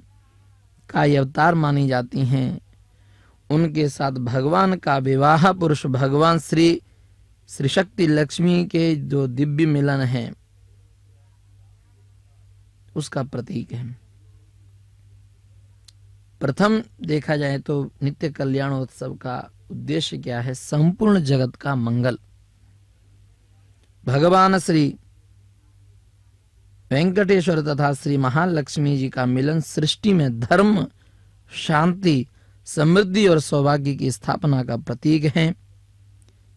का ये अवतार मानी जाती हैं, उनके साथ भगवान का विवाह पुरुष भगवान श्री शक्ति लक्ष्मी के जो दिव्य मिलन है उसका प्रतीक है। प्रथम देखा जाए तो नित्य कल्याणोत्सव का उद्देश्य क्या है? संपूर्ण जगत का मंगल। भगवान श्री वेंकटेश्वर तथा श्री महालक्ष्मी जी का मिलन सृष्टि में धर्म, शांति, समृद्धि और सौभाग्य की स्थापना का प्रतीक है।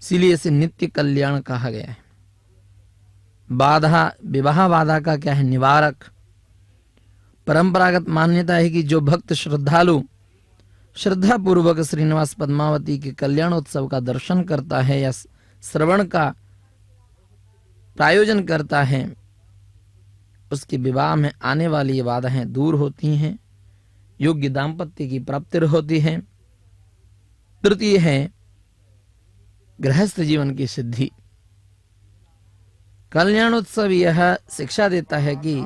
इसीलिए इसे नित्य कल्याण कहा गया है। बाधा, विवाह बाधा का क्या है? निवारक। परंपरागत मान्यता है कि जो भक्त श्रद्धालु श्रद्धा पूर्वक श्रीनिवास पद्मावती के कल्याणोत्सव का दर्शन करता है या श्रवण का प्रायोजन करता है, उसके विवाह में आने वाली ये बाधाएं दूर होती हैं, योग्य दाम्पत्य की प्राप्ति होती है। तृतीय है गृहस्थ जीवन की सिद्धि। कल्याणोत्सव यह शिक्षा देता है कि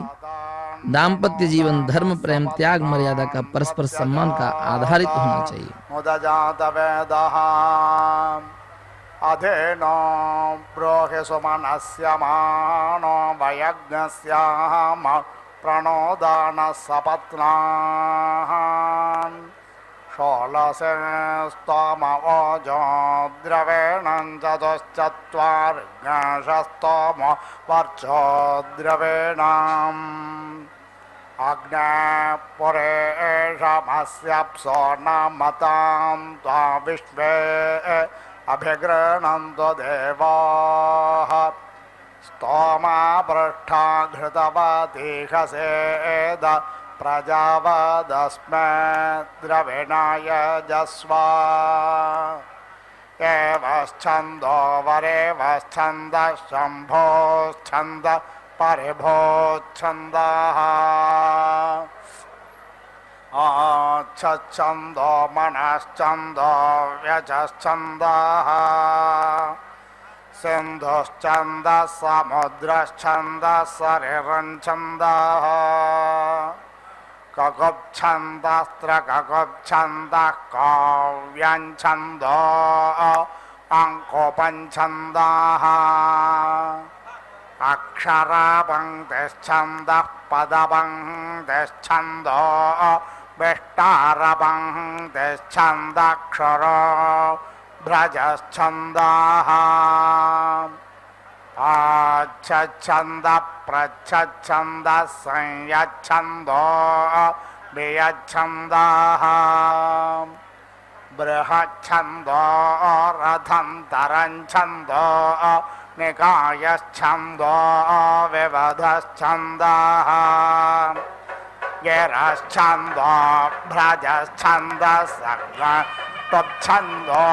दाम्पत्य जीवन धर्म, प्रेम, त्याग, मर्यादा का परस्पर सम्मान का आधारित होना चाहिए। अधेनो ब्रोहे सुमनस्य मानो वयज्ञस्याम प्रणोदान सपत्नान् षोलसे स्तोम ओजो द्रवेणं चतुश्चत्वार्गशस्तोम वर्चो द्रवेणम् अग्नेपुरेशमस्यप्सो न मतां त्वा विश्वे अभिगृह्णन्तु देवाः स्तोमा पृष्ठा घृतवतीहसेद प्रजावदस्मै द्रविणाय जस्वा एवश्छन्दो वरेवश्छन्दः शम्भोश्छन्दः परिभोच्छन्दः छन्दो मनश्चन्दो व्यचश्चन्दः सिन्धुश्छन्दः समुद्रश्छन्दः सरिरञ्छन्दः ककुब्छन्दस्त्रककुब्छन्दः काव्यञ्छन्दो अङ्कोपञ्छन्दः अक्षरपङ्क्तिश्छन्दः पदपङ्क्तिश्छन्दो विष्टारपङ्क्तिश्छन्दक्षरो भ्रजश्छन्दः आच्छन्दः प्रच्छन्दः संयच्छन्दो वियच्छन्दः बृहच्छन्दो रथन्तरञ्छन्दो निकायश्छन्दो विवधश्छन्दः गिरश्छन्दो भ्रजश्छन्दः सक्छन्दो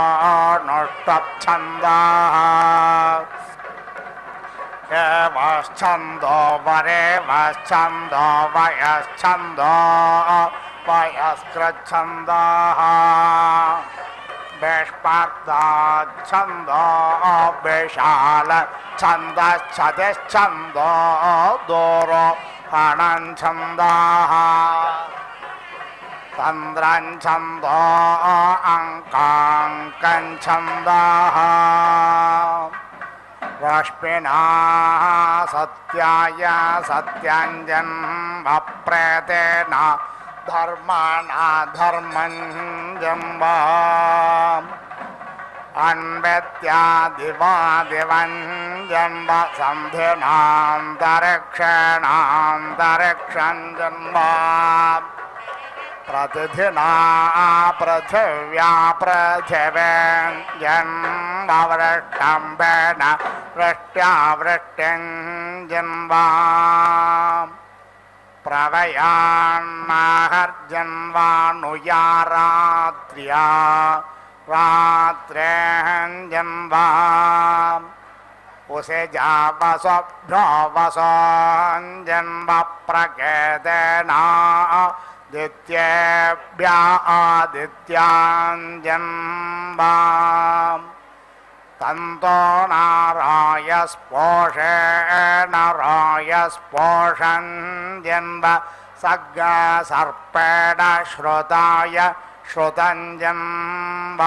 नुष्टच्छन्दः एवश्छन्दो वरेवश्छन्दो वयश्छन्दो वयस्कृच्छन्दः विष्पर्धाच्छन्दो विशालच्छन्दश्छदिश्छन्दो दोरोहणच्छन्दः तन्द्रच्छन्दो अङ्काङ्कच्छन्दः रश्मिना सत्याय सत्याञ्जन्मप्रेतेन धर्मणा धर्मञ्जन्म अन्वेत्यादिवादिवञ्जन्म सन्धिनान्तरिक्षेणान्तरिक्षञ्जन्म प्रतिथिना पृथिव्या पृथिव्यञ्जन्मवृष्टम्बेन वृष्ट्या वृष्टिञ्जन्म प्रवयान्माहर्जन्वानुया रात्रेञ्जन्म उषिजा वसोभ्यो वसोञ्जन्म प्रकेतेना दित्येभ्य आदित्याञ्जन्म तन्तो नारायस्पोषेण रायस्पोषञ्जन्म सग्ग सर्पेण श्रुताय श्रुतञ्जन्म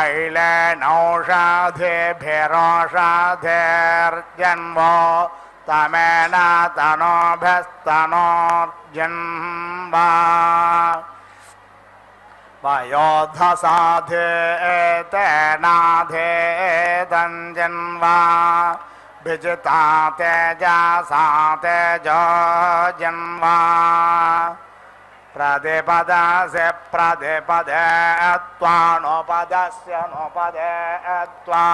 ऐलेनौषधेभिरोषधेर्जन्मो तमेन तनोभिस्तनोर्जन्म वयोधसाधेतेनाधेतञ्जन्म विजिता तेजसा तेजो जन्म प्रतिपदस्य प्रतिपदे त्वानुपदस्य नुपदे त्वा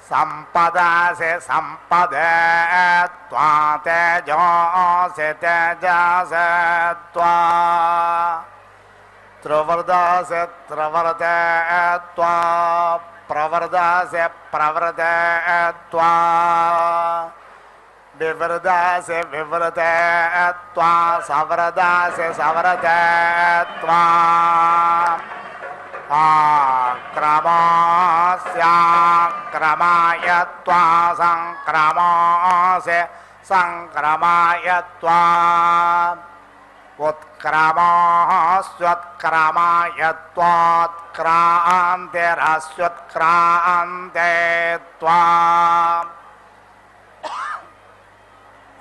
संपदासे संपदे त्वा तेजोसे तेजसे त्वा त्रिवृदासे त्रिवृते त्वा प्रवृदासे प्रवृते त्वा विवृदासे विवृते त्वा सवृदासे सवृते त्वा आक्रमास्याक्रमाय त्वा संक्रमासे संक्रमाय त्वा उत्क्रमास्योत्क्रमाय त्वात्क्रान्तिरस्योत्क्रान्ते त्वा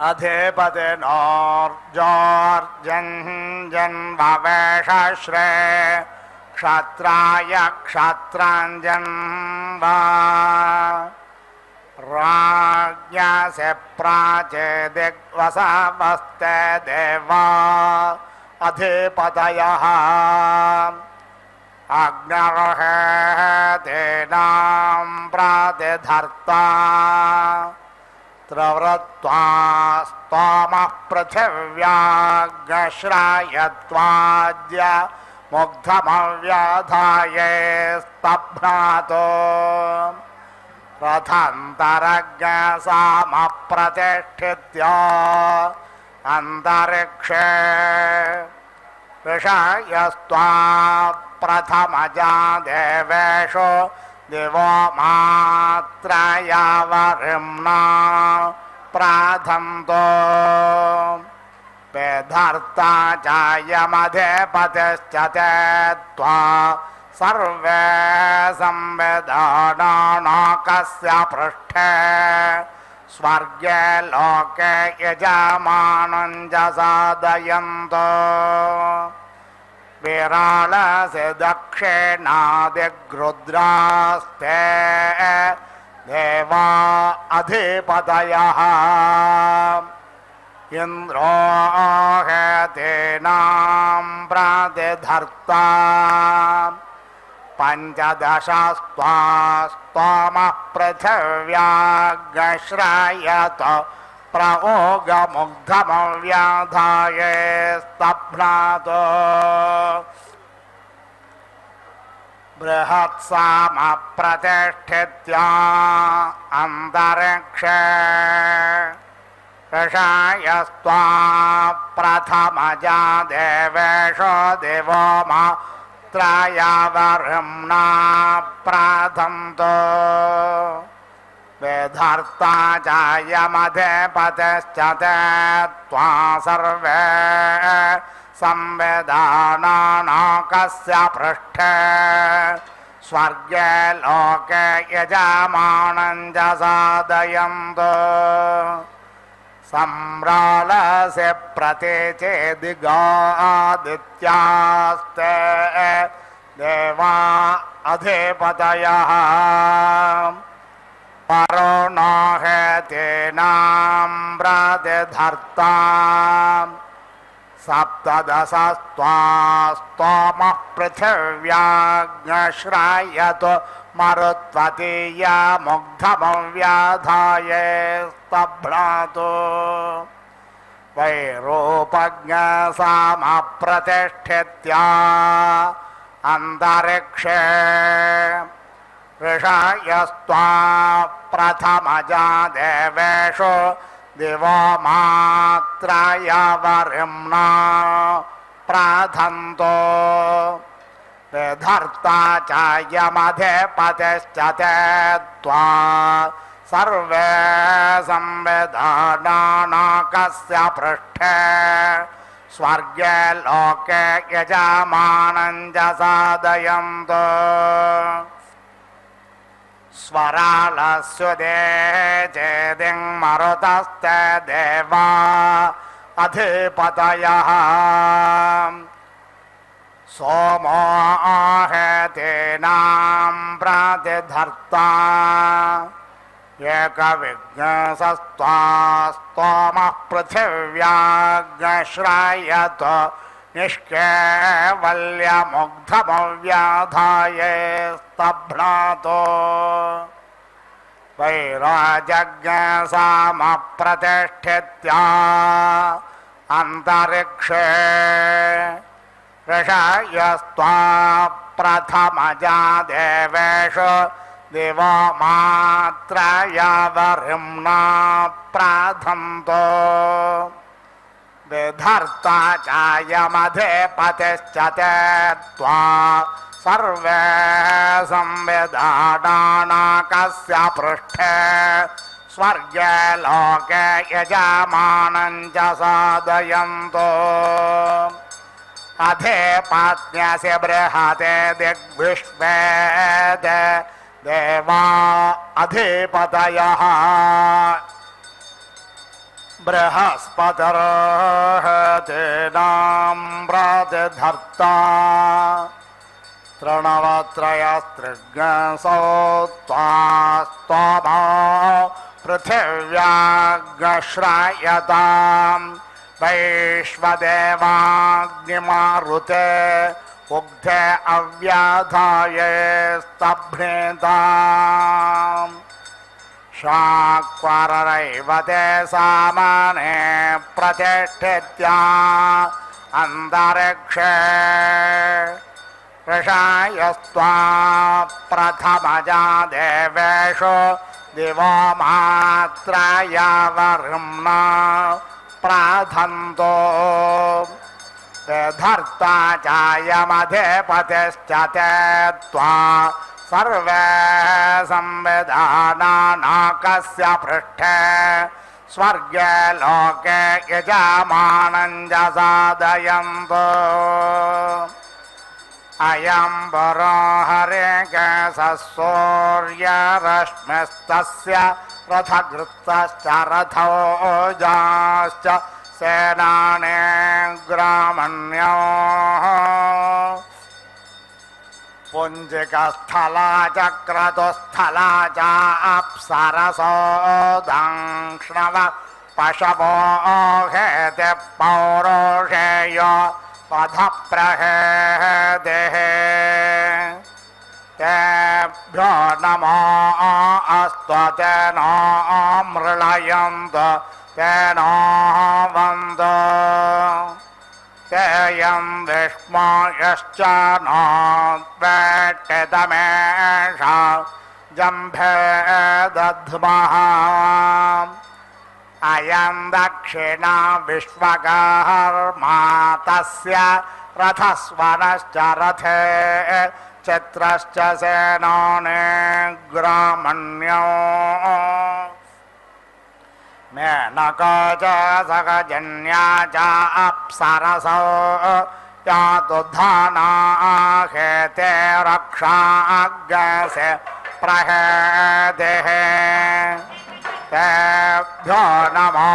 अधिपति नोर्जोर्जन्ववेषश्रे क्षत्राय क्षत्राञ्जन्म राज्ञसे प्राचे दिग्वसवस्ते देवा अधिपतयः अग्निर्हेतेनां प्रतिधर्ता त्रवृत्वा स्तोमः पृथिव्याग्श्रायत्वाद्य मुग्धमव्यधाये स्तभ्नातो रथन्तरज्ञसामप्रतिष्ठित्य अन्तरिक्षे विषयस्त्वा प्रथमजा देवेषु दिवो मात्रया वरिम्ना प्राधन्तो वेधर्ता चायमधिपतिश्च ते त्वा सर्वे संवेदानाकस्य पृष्ठे स्वर्गे लोके यजमानं च साधयन्तो विराळसे दक्षिणादिग्रुद्रास्ते देवा अधिपतयः इन्द्रो हेतेनां प्रतिधर्ता पञ्चदशस्त्वामः पृथिव्याग्श्रायत प्रओगमुग्धमव्याधाये स्तभ्नातो बृहत्सामप्रतिष्ठित्या अन्तरिक्षे ऋषायस्त्वा प्रथमजा देवेषु दिवो मात्रयावरिम्ना प्राधन्तो वेधर्ता चायमधिपतिश्च ते त्वा सर्वे संवेदानाकस्य पृष्ठे स्वर्गे लोके यजमानं च साधयन्तो सम्रालसे प्रतीचेदिगादित्यास्ते देवा अधिपतयः वरुणो हेतेनां प्रतिधर्ता सप्तदशस्त्वामः पृथिव्याग्श्रायत मरुत्वतीयमुग्धमव्याधाये स्तभ्नातो वैरूपज्ञसामप्रतिष्ठित्या अन्तरिक्षे ऋषायस्त्वा प्रथमजा देवेषु दिवो मात्रयावरिम्ना प्राधन्तो वेधर्ता चायमधिपतिश्च ते त्वा सर्वे संवेदानाकस्य पृष्ठे स्वर्गे लोके यजमानं च साधयन्तो स्वरालस्युदे चेदिं मरुतस्ते देवा अधिपतयः सोमो हेतेनां प्रतिधर्ता एकविघ्नसस्त्वामः पृथिव्याग्श्रायत निष्केवल्यमुग्धमव्याधाये स्तभ्नातो वैराजज्ञसामप्रतिष्ठित्या अन्तरिक्षे ऋषायस्त्वा प्रथमजा देवेषु दिवो मात्रयावरिम्ना प्राधन्तो विधर्ता चायमधिपतिश्च ते त्वा सर्वे संवेदानाकस्य पृष्ठे स्वर्गे लोके यजमानं च साधयन्तो अधिपत्न्यस्य बृहते दिग्विश्वेद देवा अधिपतयः बृहस्पतिर्हतेनां प्रतिधर्ता तृणवत्रयस्त्रिज्ञसौत्वास्त्वमा पृथिव्याग्श्रायतां वैश्वदेवाग्निमारुते उग्धे अव्याधाये स्तभ्नेताम् शाक्वरैवते सामाने प्रतिष्ठित्या अन्तरिक्षे ऋषायस्त्वा प्रथमजा देवेषु दिवो मात्रयावरिम्ना प्राधन्तो धर्ता चायमधिपतिश्च ते त्वा सर्वे संविधानानाकस्य पृष्ठे स्वर्गे लोके यजमानं च साधयन्तु अयं वरो हरिकेशः सूर्यरश्मिस्तस्य रथगृत्तश्च रथोजाश्च सेनाने ग्रामण्योः पुञ्जिकस्थला च क्रतुस्थला च अप्सरसो दंक्ष्णव पशवो हेते पौरुषेय पथप्रहेदेः तेभ्यो नमो अस्तु तेन मृळयन्तु तेन वन्दु तेयं विष्मयश्च न वेट्टितमेषा जम्भे दध्मः अयं दक्षिणा विश्वकर्मा तस्य रथस्वनश्च रथे चित्रश्च सेनाने ग्रामण्यो मेनका च सकजन्या च अप्सरसो यातुधाना हेते रक्षाग्रसे प्रहेदेः तेभ्यो नमो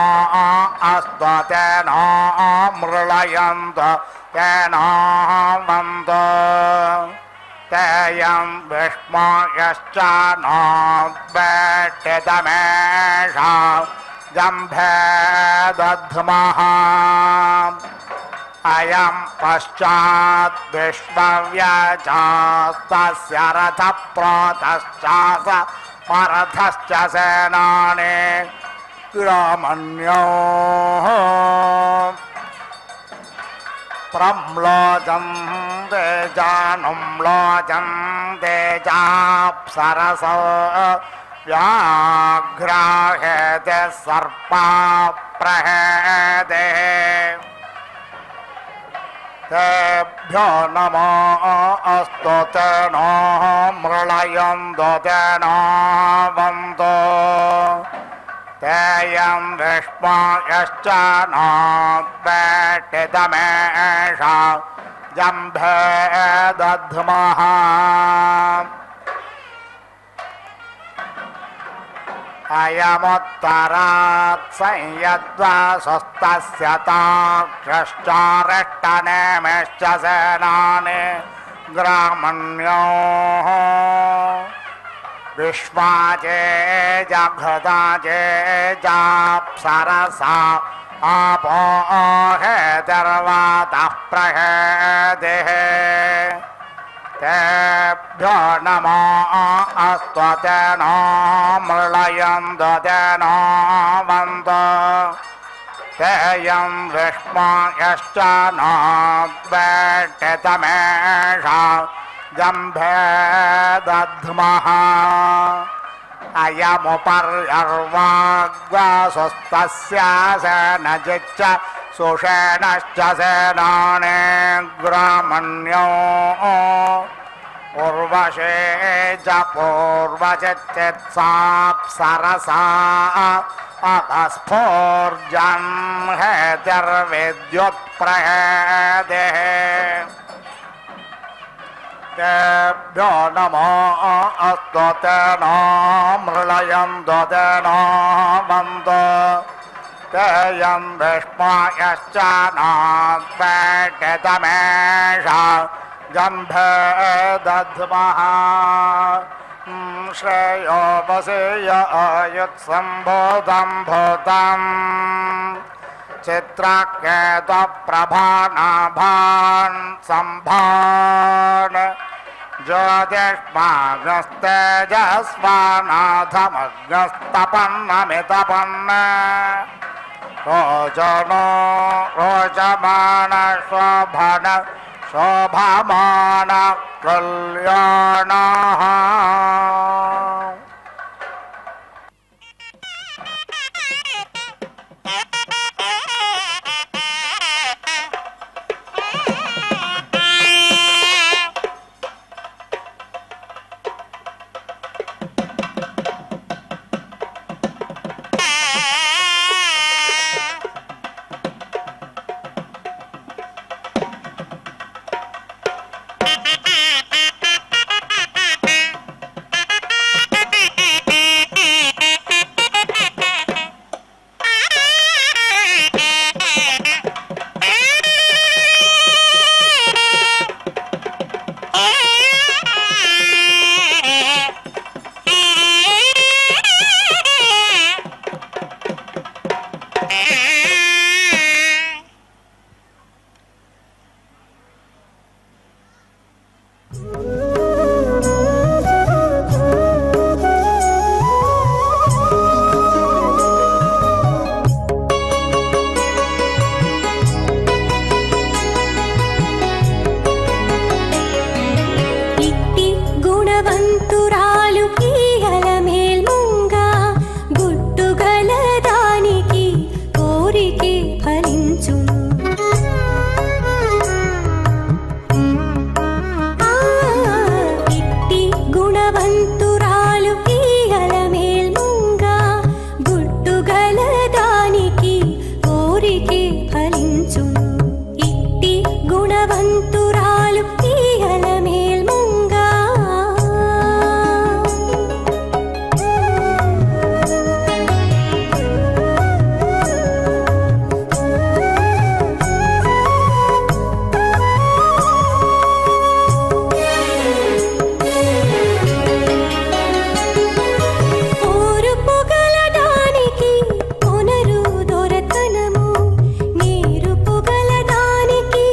अस्तु तेन मृळयन्तु तेन वन्दु तेयं विष्मयश्च न वेट्टितमेषा जम्भे दध्मः अयं पश्चात् विश्वव्यजास्तस्य रथप्रोतश्च परथश्च सेनाने ग्रामण्योः प्रम्लोचं तेजानुम्लोचं तेजाप्सरसो व्याघ्राहेते सर्पा प्रहेदेः तेभ्यो नमो अस्तु तेन मृळयन्तु तेन वन्दु तेयं विष्मयश्च न वेट्टितमेषा जम्भे दध्मः अयमुत्तरात् संयद्वासस्तस्य ताक्षश्चारिष्टनेमिश्च सेनाने ग्रामण्योः विश्वाचे जघृताचे जाप्सरसा आपो हेतिर्वातः प्रहेदेः तेभ्यो नमो अस्तु तेन मृळयन्तु तेन वन्दु तेयं विष्मयश्च न वेट्टितमेषा जम्भे दध्मः अयमुपर्यर्वाग्वासुस्तस्य सेनजिच्च सुषेणश्च सेनाने ग्रामण्यो उर्वशे च पूर्वचित्साप्सरसा अपस्फोर्जन् हेतिर्विद्युत्प्रहेदेः तेभ्यो नमो अस्तु तेन मृळयन्तु तेन वन्दु तेयं विष्मयश्च न वेट्टितमेषा जम्भे दध्मः श्रेयो वसेय आयुत्सम्भूतं भूतम् चित्रकेतुप्रभानाभान् सम्भान् ज्योतिष्माग्नस्तेजस्वानाथमग्नस्तपन्नमितपन्न रोचनो रोचमान शोभन शोभमान कल्याणः గలదానికి కోరికే ఫలించును. ఇట్టి గుణవంతురాలు ఈయల మేల్మంగా. ఓరుపు గలదానికి కొనరు దొరతనము, నేరుపు గలదానికి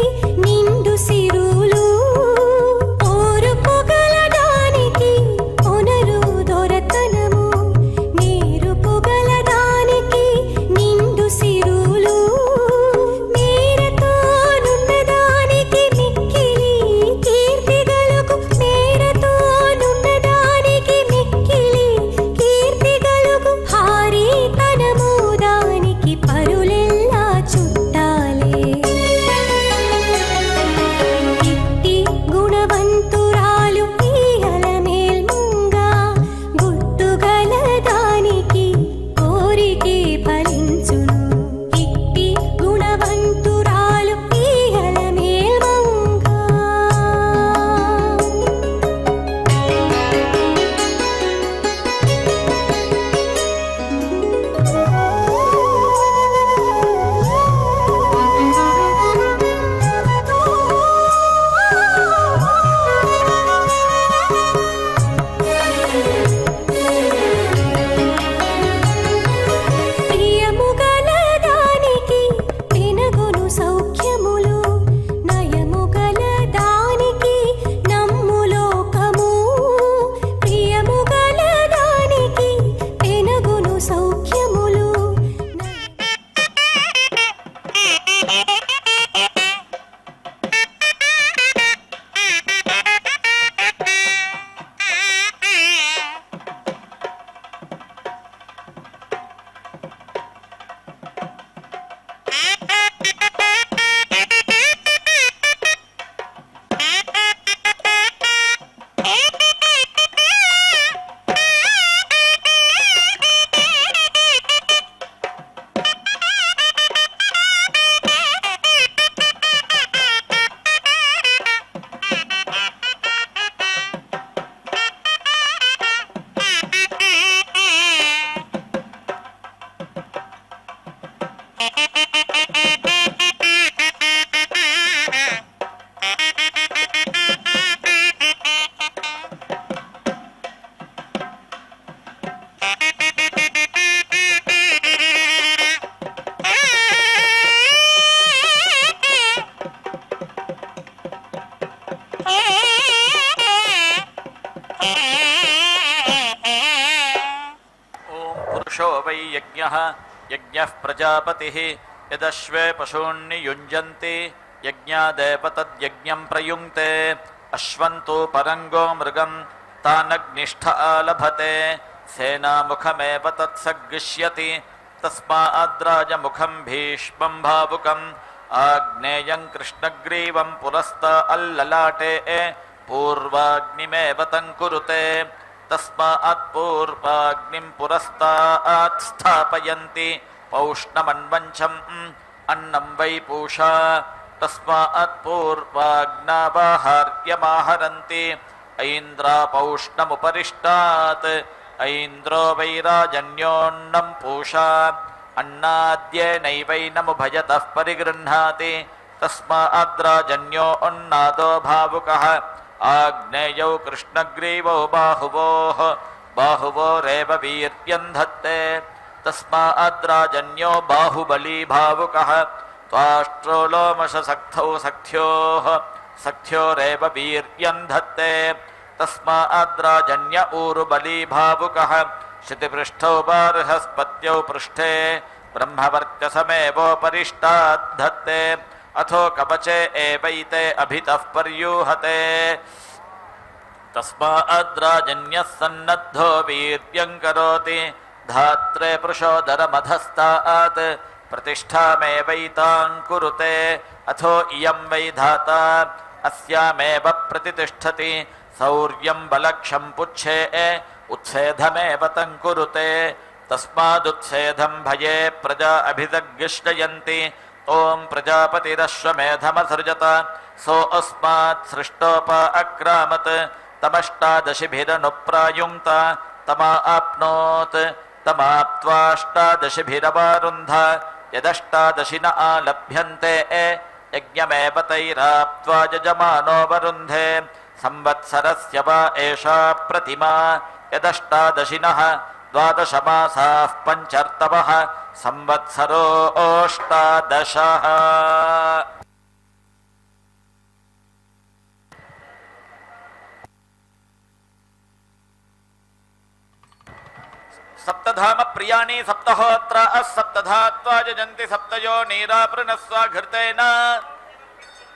నిండు సిరులు. ఓరుపు గలదానికి కొనరు దొరతనము, నేరుపు గలదానికి నిండు సిరులు. మేరతో నున్నదానికి మిక్కిలి కీర్తి గలుగు, మేరతో నున్నదానికి మిక్కిలి కీర్తి గలుగు. హారీతనము దానికి పరులెల్లా చుట్టాలే. ఇట్టి గుణవంతురాలు ఈయల మేల్మంగా. గుట్టు గలదానికి కోరికే ఫలించును. ఇట్టి గుణవంతురాలు ఈయల మేల్మంగా. ప్రియము గలదానికి వినగొను సౌఖ్యములు, నయము గలదానికి నమ్ము లోకము. ప్రియము గలదానికి వినగొను సౌఖ్యములు. ओम पुरुषो वै यज्ञः यज्ञः प्रजापतिः यदश्वे पशून्नियुञ्जन्ति यज्ञादेव तद्यज्ञं प्रयुङ्क्ते अश्वन्तो परङ्गो मृगं तानग्निष्ठ आलभते सेनामुखमेव तत्सगृह्यति तस्माद्राजमुखं भीष्मं भावुकम् आग्नेयं कृष्णग्रीवं पुरस्ता अल्ललाटे पूर्वाग्निमेव तं कुरुते तस्मात् पूर्वाग्निं पुरस्तात् स्थापयन्ति पौष्णमन्वञ्चम् अन्नं वै पूषा तस्मात् पूर्वाग्नावाहार्यमाहरन्ति ऐन्द्रापौष्णमुपरिष्टात् ऐन्द्रो वै राजन्योन्नं पूषा अन्नाद्येनैवैनमुभयतः परिगृह्णाति तस्माद्राजन्यो अन्नादो भावुकः आग्नेयौ कृष्णग्रीवौ बाहुवोः बाहुवोरेव वीर्यं धत्ते तस्माद्राजन्यो बाहुबली भावुकः त्वाष्ट्रो लोमशसक्थौ सख्योः सख्योरेव वीर्यं धत्ते तस्माद्राजन्य ऊरुबली भावुकः श्रुतिपृष्ठौ बृहस्पत्यौ पृष्ठे ब्रह्मवर्चसमेवोपरिष्टाद्धत्ते अथो कवचे एवैते अभितः पर्यूहते तस्माद्राजन्यः सन्नद्धो वीर्यं करोति धात्रे पुरुषोदरमधस्तात् प्रतिष्ठामेवैतां कुरुते अथो इयं वै धाता अस्यामेव प्रतितिष्ठति सौर्यं बलक्षं पुच्छे उत्सेधमेव तं कुरुते तस्मादुच्छेदं भये प्रजा अभिदग्गिष्टयन्ति ओम प्रजापतिरश्वमेधमसृजत सो अस्मात् सृष्टोप अक्रामत् तमष्टादशिभिरनुप्रायुङ्क्त तमाप्नोत् तमाप्त्वाष्टादशिभिरवारुन्ध यदष्टादशि न आलभ्यन्ते यज्ञमेव तैराप्त्वा यजमानो वरुन्धे संवत्सरस्य वा एषा प्रतिमा यदष्टादशिनः द्वादशमासाः पञ्चर्तवः संवत्सरो अष्टादशः। सप्तधाम प्रियाणि सप्तहोत्र सप्तधात्वा यजन्ति सप्तयो नीरापृणस्वा घृतेन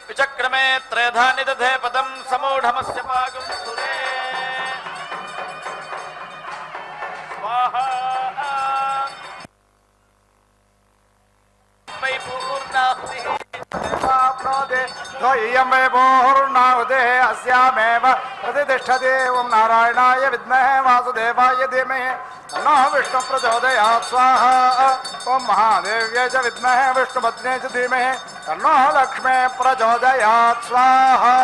विचक्रमे त्रयधा निदधे पदं समूढमस्य पागुं सुरे स्वाहा वै पूर्णाहुतिः द्वय्यमे पूर्णाहुतिः अस्यामेव प्रतिष्ठति ओं नारायणाय विद्महे वासुदेवाय धीमहि तन्नो विष्णु प्रचोदयात् स्वाहा ओं महादेव्यै च विद्महे विष्णुपत्न्यै च धीमहि तन्नो लक्ष्मी प्रचोदयात् स्वाहा।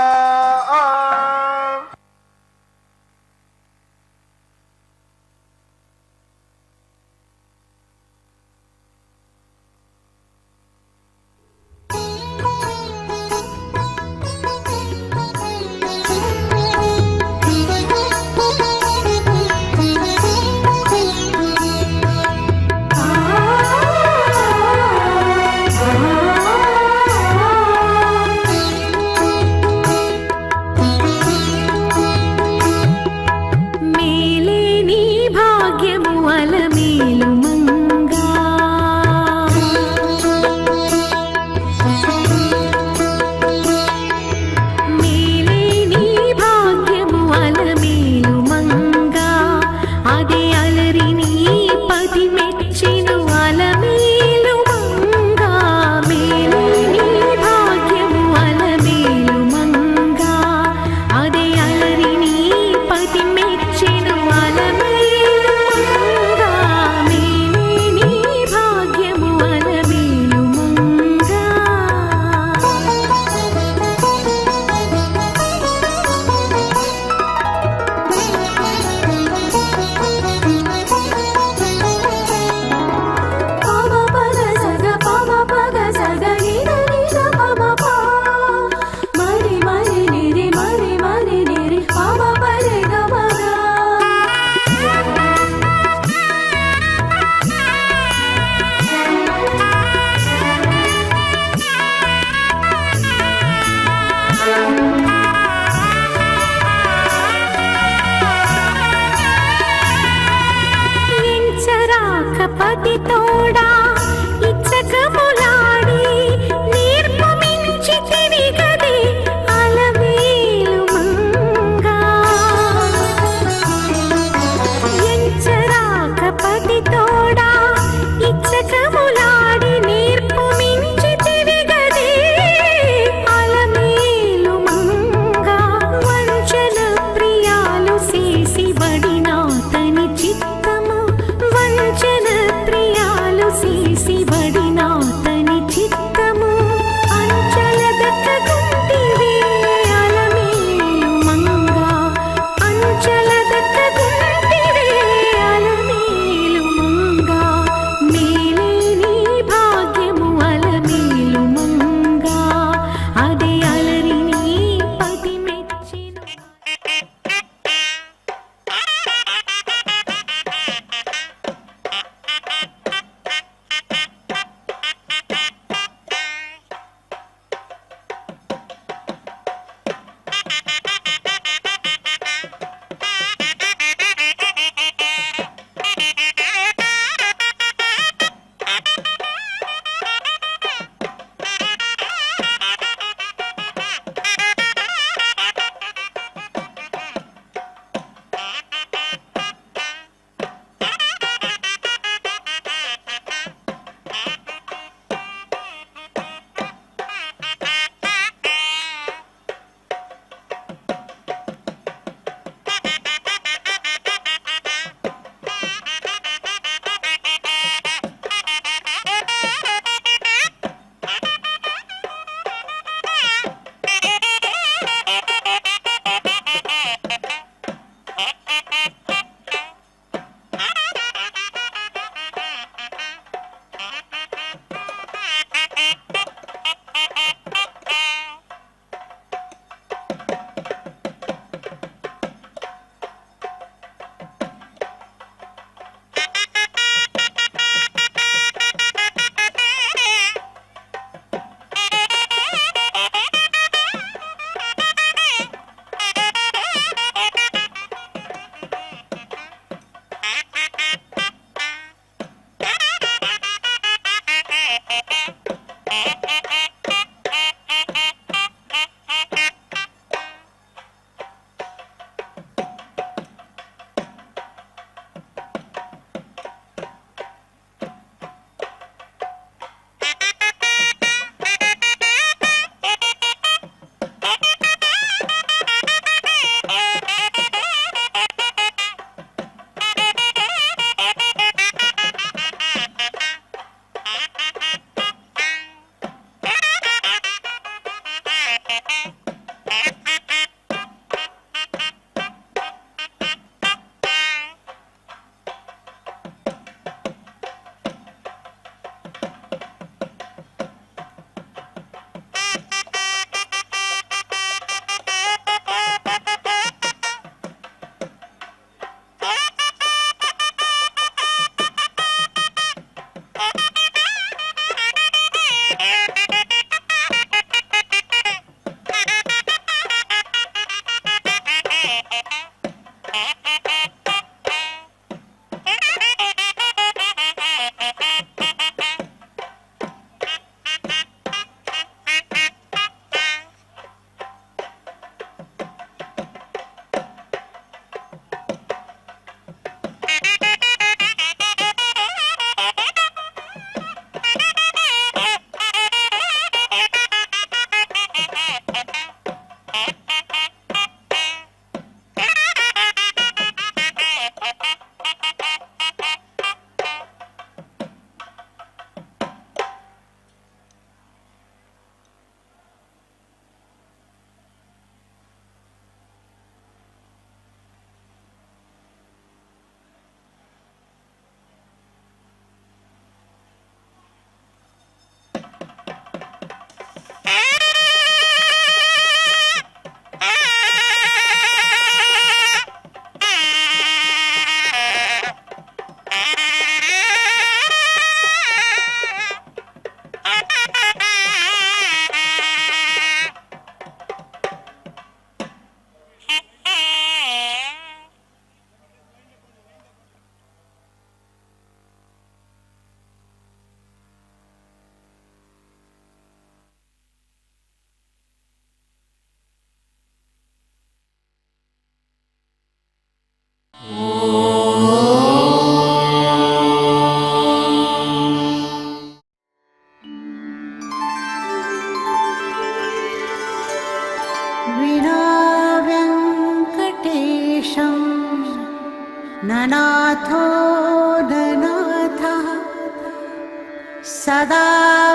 सदा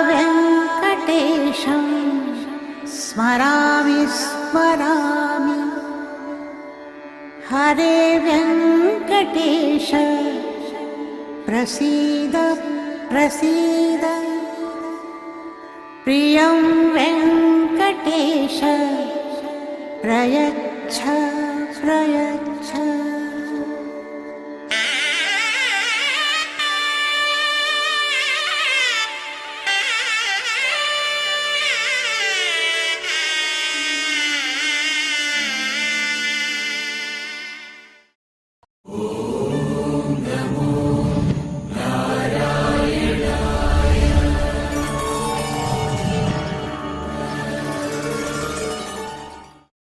वेङ्कटेशं स्मरामि स्मरामि। हरे वेङ्कटेश प्रसीद प्रसीद। प्रियं वेङ्कटेश प्रयच्छ प्रयच्छ।